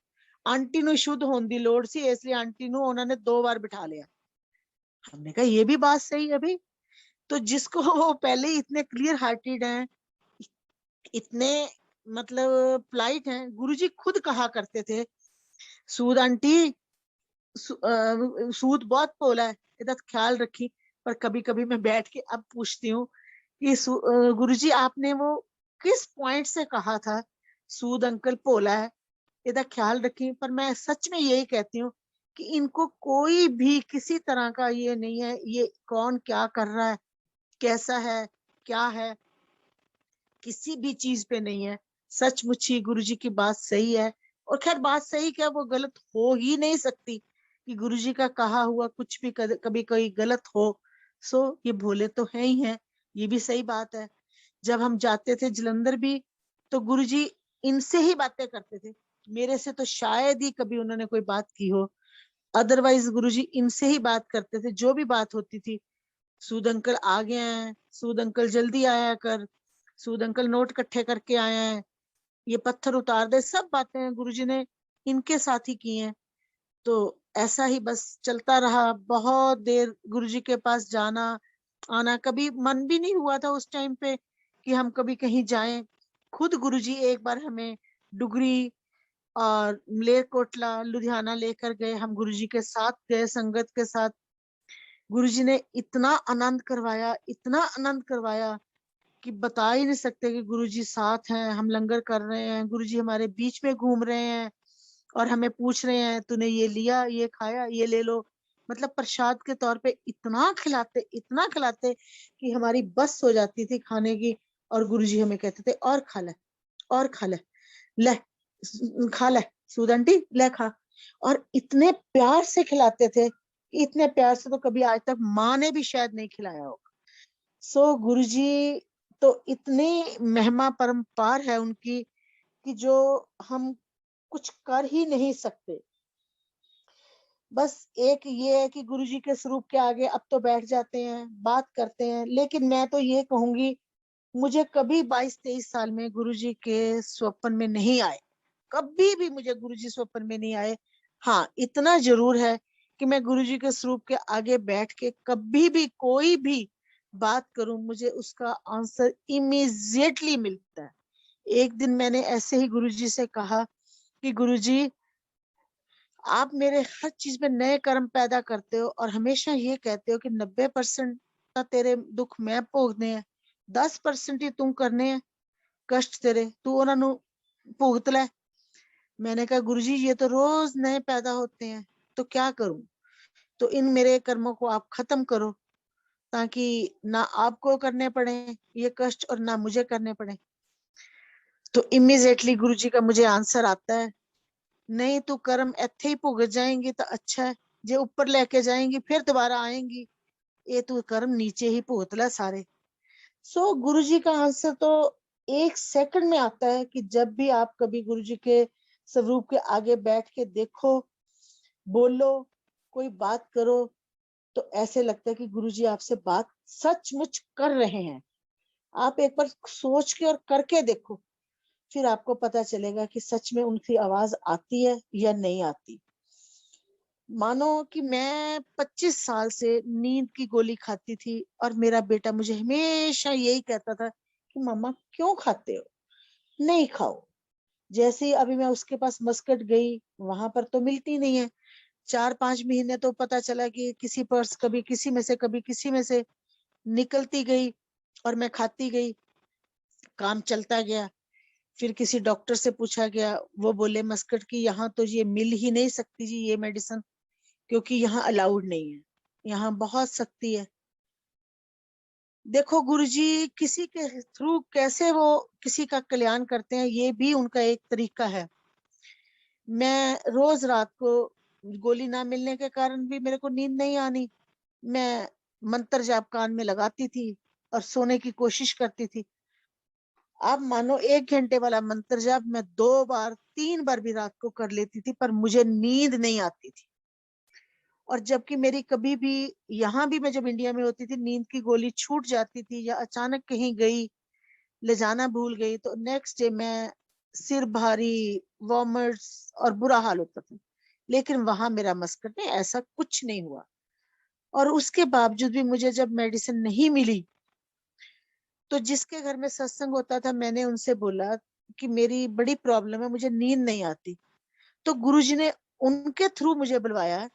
आंटी ਨੂੰ शुद्ध होने की लोड़ सी, इसलिए आंटी ਨੂੰ उन्होंने 2 बार बिठा लिया। हमने कहा ये भी बात सही है भाई, तो जिसको वो पहले ही इतने क्लियर हार्टेड हैं, इतने मतलब पोलाइट हैं, गुरुजी खुद कहा करते थे सूद आंटी सूद बहुत पोला है, इसका ख्याल रखी। पर कभी कभी मैं बैठ के अब पूछती हूँ कि गुरुजी आपने वो किस पॉइंट से कहा था सूद अंकल पोला है, इसका ख्याल रखी। पर मैं सच में यही कहती हूँ कि इनको कोई भी किसी तरह का ये नहीं है, ये कौन क्या कर रहा है, कैसा है, क्या है, किसी भी चीज पे नहीं है। सचमुच ही गुरुजी की बात सही है। और खैर बात सही क्या, वो गलत हो ही नहीं सकती कि गुरुजी का कहा हुआ कुछ भी कभी कोई गलत हो। सो ये भोले तो है ही है, ये भी सही बात है। जब हम जाते थे जलंधर भी, तो गुरुजी इनसे ही बातें करते थे, मेरे से तो शायद ही कभी उन्होंने कोई बात की हो। अदरवाइज गुरुजी इनसे ही बात करते थे, जो भी बात होती थी। सूद अंकल आ गए हैं, सूद अंकल जल्दी आया कर, सूद अंकल नोट इकट्ठे करके आए हैं, ये पत्थर उतार दे, सब बातें गुरुजी ने इनके साथ ही की हैं। तो ऐसा ही बस चलता रहा बहुत देर, गुरुजी के पास जाना आना। कभी मन भी नहीं हुआ था उस टाइम पे कि हम कभी कहीं जाएं। खुद गुरुजी एक बार हमें डुगरी और मलेरकोटला लुधियाना लेकर गए, हम गुरुजी के साथ गए संगत के साथ। गुरुजी ने इतना आनंद करवाया, इतना आनंद करवाया कि बता ही नहीं सकते कि गुरुजी साथ हैं, हम लंगर कर रहे हैं, गुरुजी हमारे बीच में घूम रहे हैं और हमें पूछ रहे हैं तूने ये लिया, ये खाया, ये ले लो। मतलब प्रसाद के तौर पे इतना खिलाते कि हमारी बस हो जाती थी खाने की। और गुरुजी हमें कहते थे और खा ले, और खा ले खा ले सूद आंटी, ले खा। और इतने प्यार से खिलाते थे, इतने प्यार से तो कभी आज तक माँ ने भी शायद नहीं खिलाया होगा। सो गुरुजी तो इतनी महिमा परम्पार है उनकी कि जो हम कुछ कर ही नहीं सकते। बस एक ये है कि गुरुजी के स्वरूप के आगे अब तो बैठ जाते हैं, बात करते हैं। लेकिन मैं तो ये कहूंगी, मुझे कभी 22-23 साल में गुरुजी के स्वप्न में नहीं आए, कभी भी मुझे गुरुजी स्वप्न में नहीं आए। हाँ इतना जरूर है कि मैं गुरुजी के स्वरूप के आगे बैठ के कभी भी कोई भी बात करूं, मुझे उसका आंसर इमीडिएटली मिलता है। एक दिन मैंने ऐसे ही गुरुजी से कहा कि गुरुजी आप मेरे हर चीज में नए कर्म पैदा करते हो और हमेशा ये कहते हो कि 90% का तेरे दुख मैं भोगने हैं, 10% ही तू करने हैं कष्ट तेरे, तू उन्होंने भुगत ले। मैंने कहा गुरुजी ये तो रोज नए पैदा होते हैं, तो क्या करूं? तो इन मेरे कर्मों को आप खत्म करो ताकि ना आपको करने पड़े ये कष्ट और ना मुझे करने पड़े। तो इमीडिएटली गुरुजी का मुझे आंसर आता है, नहीं तू कर्म इत्थे ही भुगत जाएंगी तो अच्छा है, जे ऊपर लेके जाएंगी फिर दोबारा आएंगी, ये तू कर्म नीचे ही भुगत ले सारे। सो गुरुजी का आंसर तो 1 सेकंड में आता है कि जब भी आप कभी गुरुजी के स्वरूप के आगे बैठ के देखो, बोलो, कोई बात करो, तो ऐसे लगता है कि गुरुजी आपसे बात सचमुच कर रहे हैं। आप एक बार सोच के और करके देखो, फिर आपको पता चलेगा कि सच में उनकी आवाज आती है या नहीं आती। मानो कि मैं 25 साल से नींद की गोली खाती थी और मेरा बेटा मुझे हमेशा यही कहता था कि मम्मा क्यों खाते हो, नहीं खाओ। जैसे ही अभी मैं उसके पास मस्कट गई, वहां पर तो मिलती नहीं है। 4-5 महीने तो पता चला कि किसी पर्स कभी किसी में से कभी किसी में से निकलती गई और मैं खाती गई, काम चलता गया। फिर किसी डॉक्टर से पूछा गया, वो बोले मस्कट की यहाँ तो ये मिल ही नहीं सकती जी ये मेडिसिन, क्योंकि यहाँ अलाउड नहीं है, यहाँ बहुत सख्ती है। देखो गुरुजी किसी के थ्रू कैसे वो किसी का कल्याण करते हैं, ये भी उनका एक तरीका है। मैं रोज रात को गोली ना मिलने के कारण भी मेरे को नींद नहीं आनी, मैं मंत्र जाप कान में लगाती थी और सोने की कोशिश करती थी। आप मानो 1 घंटे वाला मंत्र जाप मैं 2 बार 3 बार भी रात को कर लेती थी, पर मुझे नींद नहीं आती थी। और जबकि मेरी कभी भी यहाँ भी मैं जब इंडिया में होती थी नींद की गोली छूट जाती थी या अचानक कहीं गई, ले जाना भूल गई, तो नेक्स्ट डे मैं सिर भारी, वॉमिट्स और बुरा हाल होता था। लेकिन वहां मेरा मस्कट में ऐसा कुछ नहीं हुआ। और उसके बावजूद भी मुझे जब मेडिसिन नहीं मिली, तो जिसके घर में सत्संग होता था मैंने उनसे बोला कि मेरी बड़ी प्रॉब्लम है, मुझे नींद नहीं आती। तो गुरुजी ने उनके थ्रू मुझे बुलवाया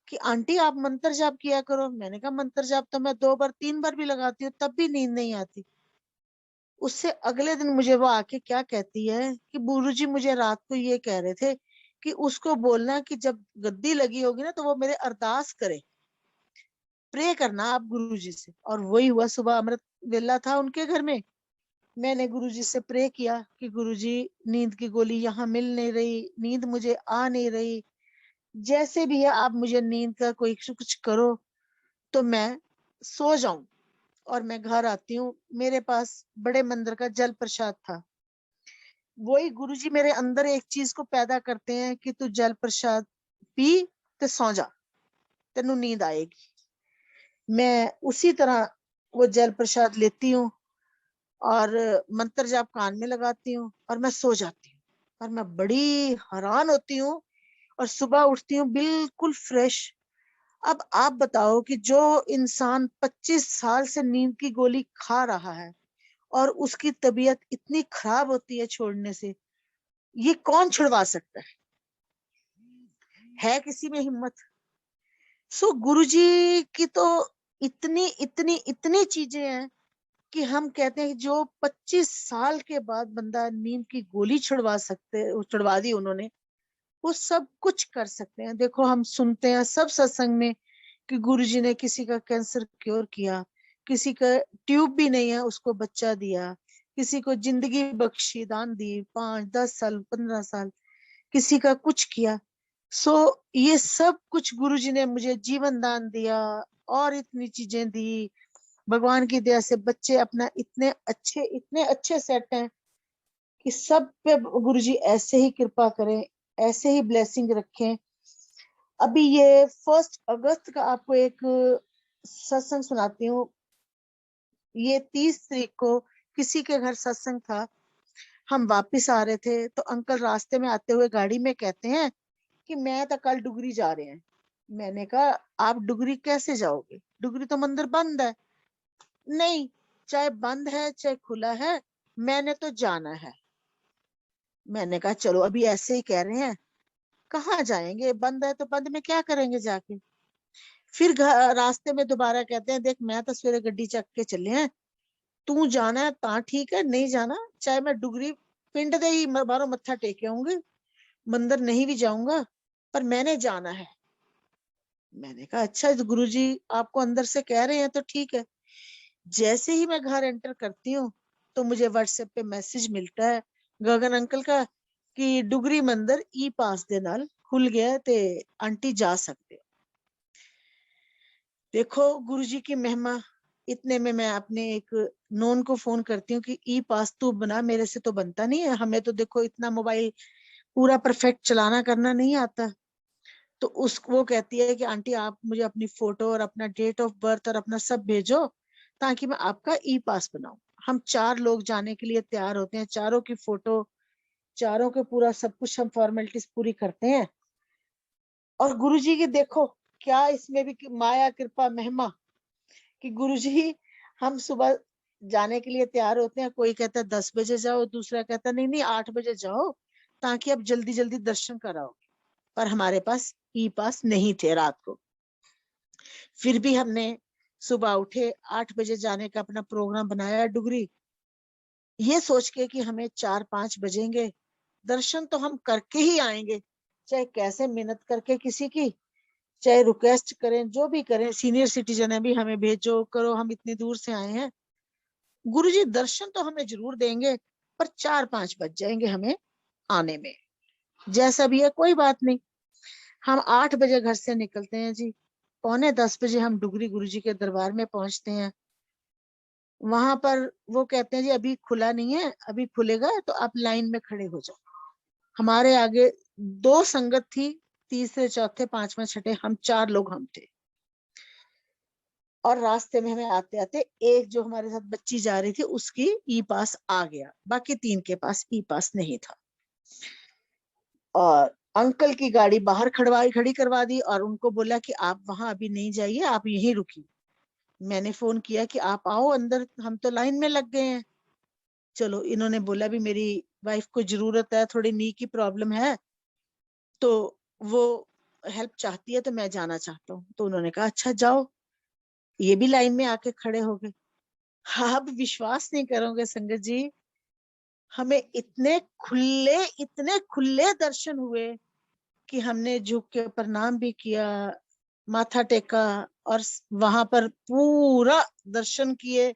कि आंटी आप मंत्र जाप किया करो। मैंने कहा मंत्र जाप तो मैं 2 बार 3 बार भी लगाती हूँ तब भी नींद नहीं आती। उससे अगले दिन मुझे वो आके क्या कहती है कि गुरुजी मुझे रात को ये कह रहे थे कि उसको बोलना कि जब गद्दी लगी होगी ना तो वो मेरे अरदास करे, प्रे करना आप गुरुजी से। और वही हुआ, सुबह अमृत वेला था उनके घर में, मैंने गुरुजी से प्रे किया कि गुरुजी नींद की गोली यहाँ मिल नहीं रही, नींद मुझे आ नहीं रही, जैसे भी है आप मुझे नींद का कोई कुछ करो तो मैं सो जाऊं और मैं घर आती हूँ। मेरे पास बड़े मंदिर का जल प्रसाद था। वही गुरुजी मेरे अंदर एक चीज को पैदा करते हैं कि तू जल प्रसाद पी ते सो जा, तेनू नींद आएगी। मैं उसी तरह वो जल प्रसाद लेती हूँ और मंत्र जाप कान में लगाती हूँ और मैं सो जाती हूँ। और मैं बड़ी हैरान होती हूँ और सुबह उठती हूँ बिल्कुल फ्रेश। अब आप बताओ कि जो इंसान 25 साल से नींद की गोली खा रहा है और उसकी तबीयत इतनी खराब होती है छोड़ने से, ये कौन छुड़वा सकता है किसी में हिम्मत? सो गुरुजी की तो इतनी इतनी इतनी चीजें हैं कि हम कहते हैं कि जो 25 साल के बाद बंदा नींद की गोली छुड़वा दी उन्होंने, वो सब कुछ कर सकते हैं। देखो हम सुनते हैं सब सत्संग में कि गुरुजी ने किसी का कैंसर क्योर किया, किसी का ट्यूब भी नहीं है उसको बच्चा दिया, किसी को जिंदगी बख्शी, दान दी, 5-10 साल 15 साल, किसी का कुछ किया। सो ये सब कुछ गुरुजी ने मुझे जीवन दान दिया और इतनी चीजें दी। भगवान की दया से बच्चे अपना इतने अच्छे सेट हैं कि सब पे गुरुजी ऐसे ही कृपा करें, ऐसे ही ब्लेसिंग रखें। अभी ये 1 अगस्त का आपको एक सत्संग सुनाती हूँ। ये 30 तारीख को किसी के घर सत्संग था, हम वापस आ रहे थे तो अंकल रास्ते में आते हुए गाड़ी में कहते हैं कि मैं तो कल डुगरी जा रहे हैं। मैंने कहा आप डुगरी कैसे जाओगे, डुगरी तो मंदिर बंद है। नहीं, चाहे बंद है चाहे खुला है, मैंने तो जाना है। मैंने कहा चलो अभी ऐसे ही कह रहे हैं, कहाँ जाएंगे, बंद है तो बंद में क्या करेंगे जाके। फिर रास्ते में दोबारा कहते हैं, देख मैं तो सवेरे गड्डी चक के चले हैं, तू जाना है ता ठीक है, नहीं जाना चाहे मैं डुगरी पिंड दे ही बारो मत्था टेके आऊंगी, मंदिर नहीं भी जाऊंगा, पर मैंने जाना है। मैंने कहा अच्छा गुरुजी आपको अंदर से कह रहे हैं तो ठीक है। जैसे ही मैं घर एंटर करती हूँ तो मुझे व्हाट्सएप पे मैसेज मिलता है गगन अंकल का कि डुगरी मंदिर ई पास दे नाल खुल गया ते आंटी जा सकते हो। देखो गुरुजी की महिमा। इतने में मैं अपने एक नॉन को फोन करती हूँ कि ई पास तू बना, मेरे से तो बनता नहीं है, हमें तो देखो इतना मोबाइल पूरा परफेक्ट चलाना करना नहीं आता। तो उस वो कहती है कि आंटी आप मुझे अपनी फोटो और अपना डेट ऑफ बर्थ और अपना सब भेजो ताकि मैं आपका ई पास बनाऊं। हम 4 लोग जाने के लिए तैयार होते हैं, चारों की फोटो, चारों के पूरा सब कुछ हम फॉर्मेलिटीज पूरी करते हैं। और गुरुजी की देखो क्या इसमें भी माया कृपा महिमा कि गुरुजी, हम सुबह जाने के लिए तैयार होते हैं, कोई कहता है 10 बजे जाओ, दूसरा कहता नहीं नहीं 8 बजे जाओ ताकि आप जल्दी जल्दी दर्शन कराओ। पर हमारे पास ई पास नहीं थे रात को। फिर भी हमने सुबह उठे 8 बजे जाने का अपना प्रोग्राम बनाया डुगरी, ये सोच के कि हमें 4-5 बजेंगे, दर्शन तो हम करके ही आएंगे, चाहे कैसे मेहनत करके किसी की, चाहे रिक्वेस्ट करें, जो भी करें, सीनियर सिटीजन है भी हमें भेजो करो, हम इतनी दूर से आए हैं, गुरुजी दर्शन तो हमें जरूर देंगे, पर 4-5 बज जाएंगे हमें आने में। जैसा भी है कोई बात नहीं। हम 8 बजे घर से निकलते हैं जी, 9:45 बजे हम डुगरी गुरुजी के दरबार में पहुंचते हैं। वहां पर वो कहते हैं जी अभी खुला नहीं है, अभी खुलेगा तो आप लाइन में खड़े हो जाओ। हमारे आगे 2 संगत थी, तीसरे चौथे पांचवें छठे, हम 4 लोग हम थे। और रास्ते में हमें आते आते एक जो हमारे साथ बच्ची जा रही थी उसकी ई पास आ गया, बाकी 3 के पास ई पास नहीं था। और अंकल की गाड़ी बाहर खड़ी करवा दी और उनको बोला कि आप वहां अभी नहीं जाइए, आप यहीं रुकिए। मैंने फोन किया कि आप आओ अंदर, हम तो लाइन में लग गए हैं। चलो इन्होंने बोला भी मेरी वाइफ को जरूरत है, थोड़ी नी की प्रॉब्लम है, तो वो हेल्प चाहती है, तो मैं जाना चाहता हूँ। तो उन्होंने कहा अच्छा जाओ। ये भी लाइन में आके खड़े हो गए। आप विश्वास नहीं करोगे संगत जी, हमें इतने खुले दर्शन हुए कि हमने झुक के प्रणाम भी किया, माथा टेका, और वहां पर पूरा दर्शन किए।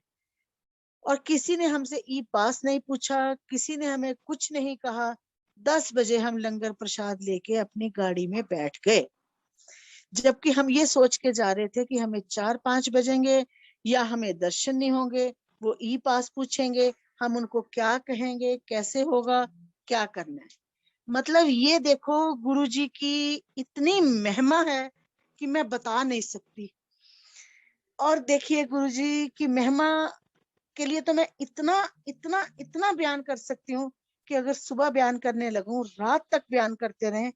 और किसी ने हमसे ई पास नहीं पूछा, किसी ने हमें कुछ नहीं कहा। 10 बजे हम लंगर प्रसाद लेके अपनी गाड़ी में बैठ गए, जबकि हम ये सोच के जा रहे थे कि हमें 4-5 बजेंगे या हमें दर्शन नहीं होंगे, वो ई पास पूछेंगे, हम उनको क्या कहेंगे, कैसे होगा, क्या करना है। मतलब ये देखो गुरुजी की इतनी महिमा है कि मैं बता नहीं सकती। और देखिए गुरुजी की महिमा के लिए तो मैं इतना इतना इतना बयान कर सकती हूँ कि अगर सुबह बयान करने लगूं, रात तक बयान करते रहें,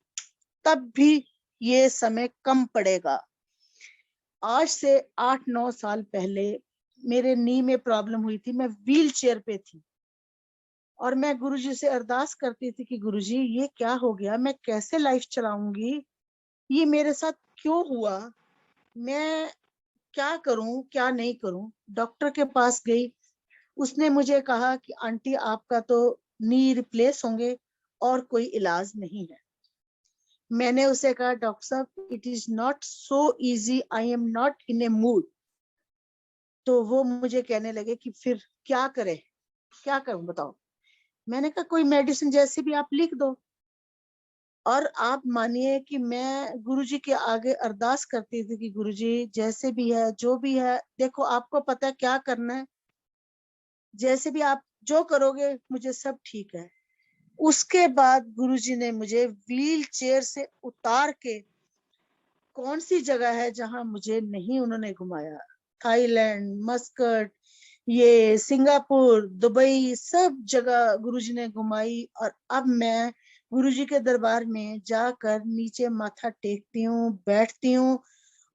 तब भी ये समय कम पड़ेगा। आज से 8-9 साल पहले मेरे नी में प्रॉब्लम हुई थी, मैं व्हील चेयर पे थी और मैं गुरुजी से अरदास करती थी कि गुरुजी ये क्या हो गया, मैं कैसे लाइफ चलाऊंगी, ये मेरे साथ क्यों हुआ, मैं क्या करूं क्या नहीं करूं। डॉक्टर के पास गई, उसने मुझे कहा कि आंटी आपका तो नी रिप्लेस होंगे और कोई इलाज नहीं है। मैंने उसे कहा डॉक्टर साहब it is not so easy, I am not in A mood. तो वो मुझे कहने लगे कि फिर क्या करे, क्या करूं बताओ। मैंने कहा कोई मेडिसिन जैसी भी आप लिख दो। और आप मानिए कि मैं गुरुजी के आगे अरदास करती थी कि गुरुजी जैसे भी है जो भी है, देखो आपको पता है क्या करना है, जैसे भी आप जो करोगे मुझे सब ठीक है। उसके बाद गुरुजी ने मुझे व्हील चेयर से उतार के, कौन सी जगह है जहां मुझे नहीं उन्होंने घुमाया, थाईलैंड, मस्कट, ये सिंगापुर, दुबई, सब जगह गुरुजी ने घुमाई। और अब मैं गुरुजी के दरबार में जाकर नीचे माथा टेकती हूँ, बैठती हूँ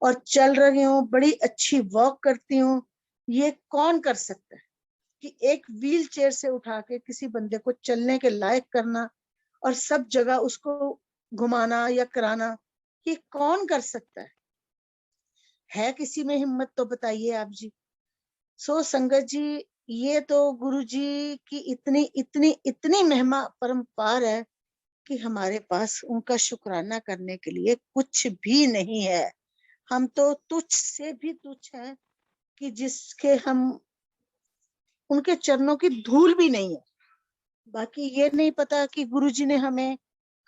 और चल रही हूँ, बड़ी अच्छी वॉक करती हूँ। ये कौन कर सकता है कि एक व्हील चेयर से उठा के किसी बंदे को चलने के लायक करना और सब जगह उसको घुमाना या कराना, ये कौन कर सकता है किसी में हिम्मत? तो बताइए आप जी। सो संगत जी, ये तो गुरु जी की इतनी इतनी इतनी महिमा परम्पार है कि हमारे पास उनका शुक्राना करने के लिए कुछ भी नहीं है। हम तो तुच्छ से भी तुच्छ हैं कि जिसके हम उनके चरणों की धूल भी नहीं है। बाकी ये नहीं पता कि गुरुजी ने हमें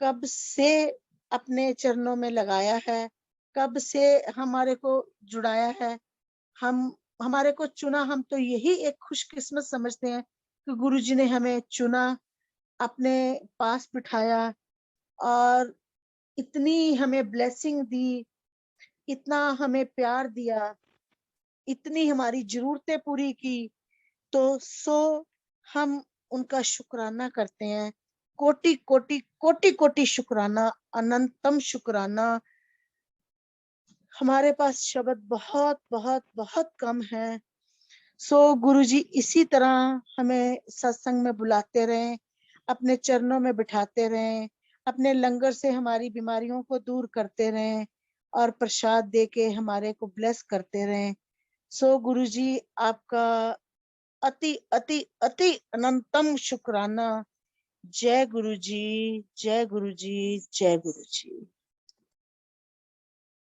कब से अपने चरणों में लगाया है, कब से हमारे को जुड़ाया है, हम हमारे को चुना। हम तो यही एक खुशकिस्मत समझते हैं कि गुरुजी ने हमें चुना, अपने पास बिठाया और इतनी हमें ब्लेसिंग दी, इतना हमें प्यार दिया, इतनी हमारी जरूरतें पूरी की। तो हम उनका शुक्राना करते हैं। कोटि कोटि कोटि कोटि शुक्राना, अनंतम शुक्राना। हमारे पास शब्द बहुत बहुत बहुत कम है। गुरुजी इसी तरह हमें सत्संग में बुलाते रहें, अपने चरणों में बिठाते रहें, अपने लंगर से हमारी बीमारियों को दूर करते रहें और प्रसाद दे के हमारे को ब्लेस करते रहें। गुरुजी आपका अति अति अति अनंतम शुक्राना। जय गुरु जी, जय गुरु जी, जय गुरु जी।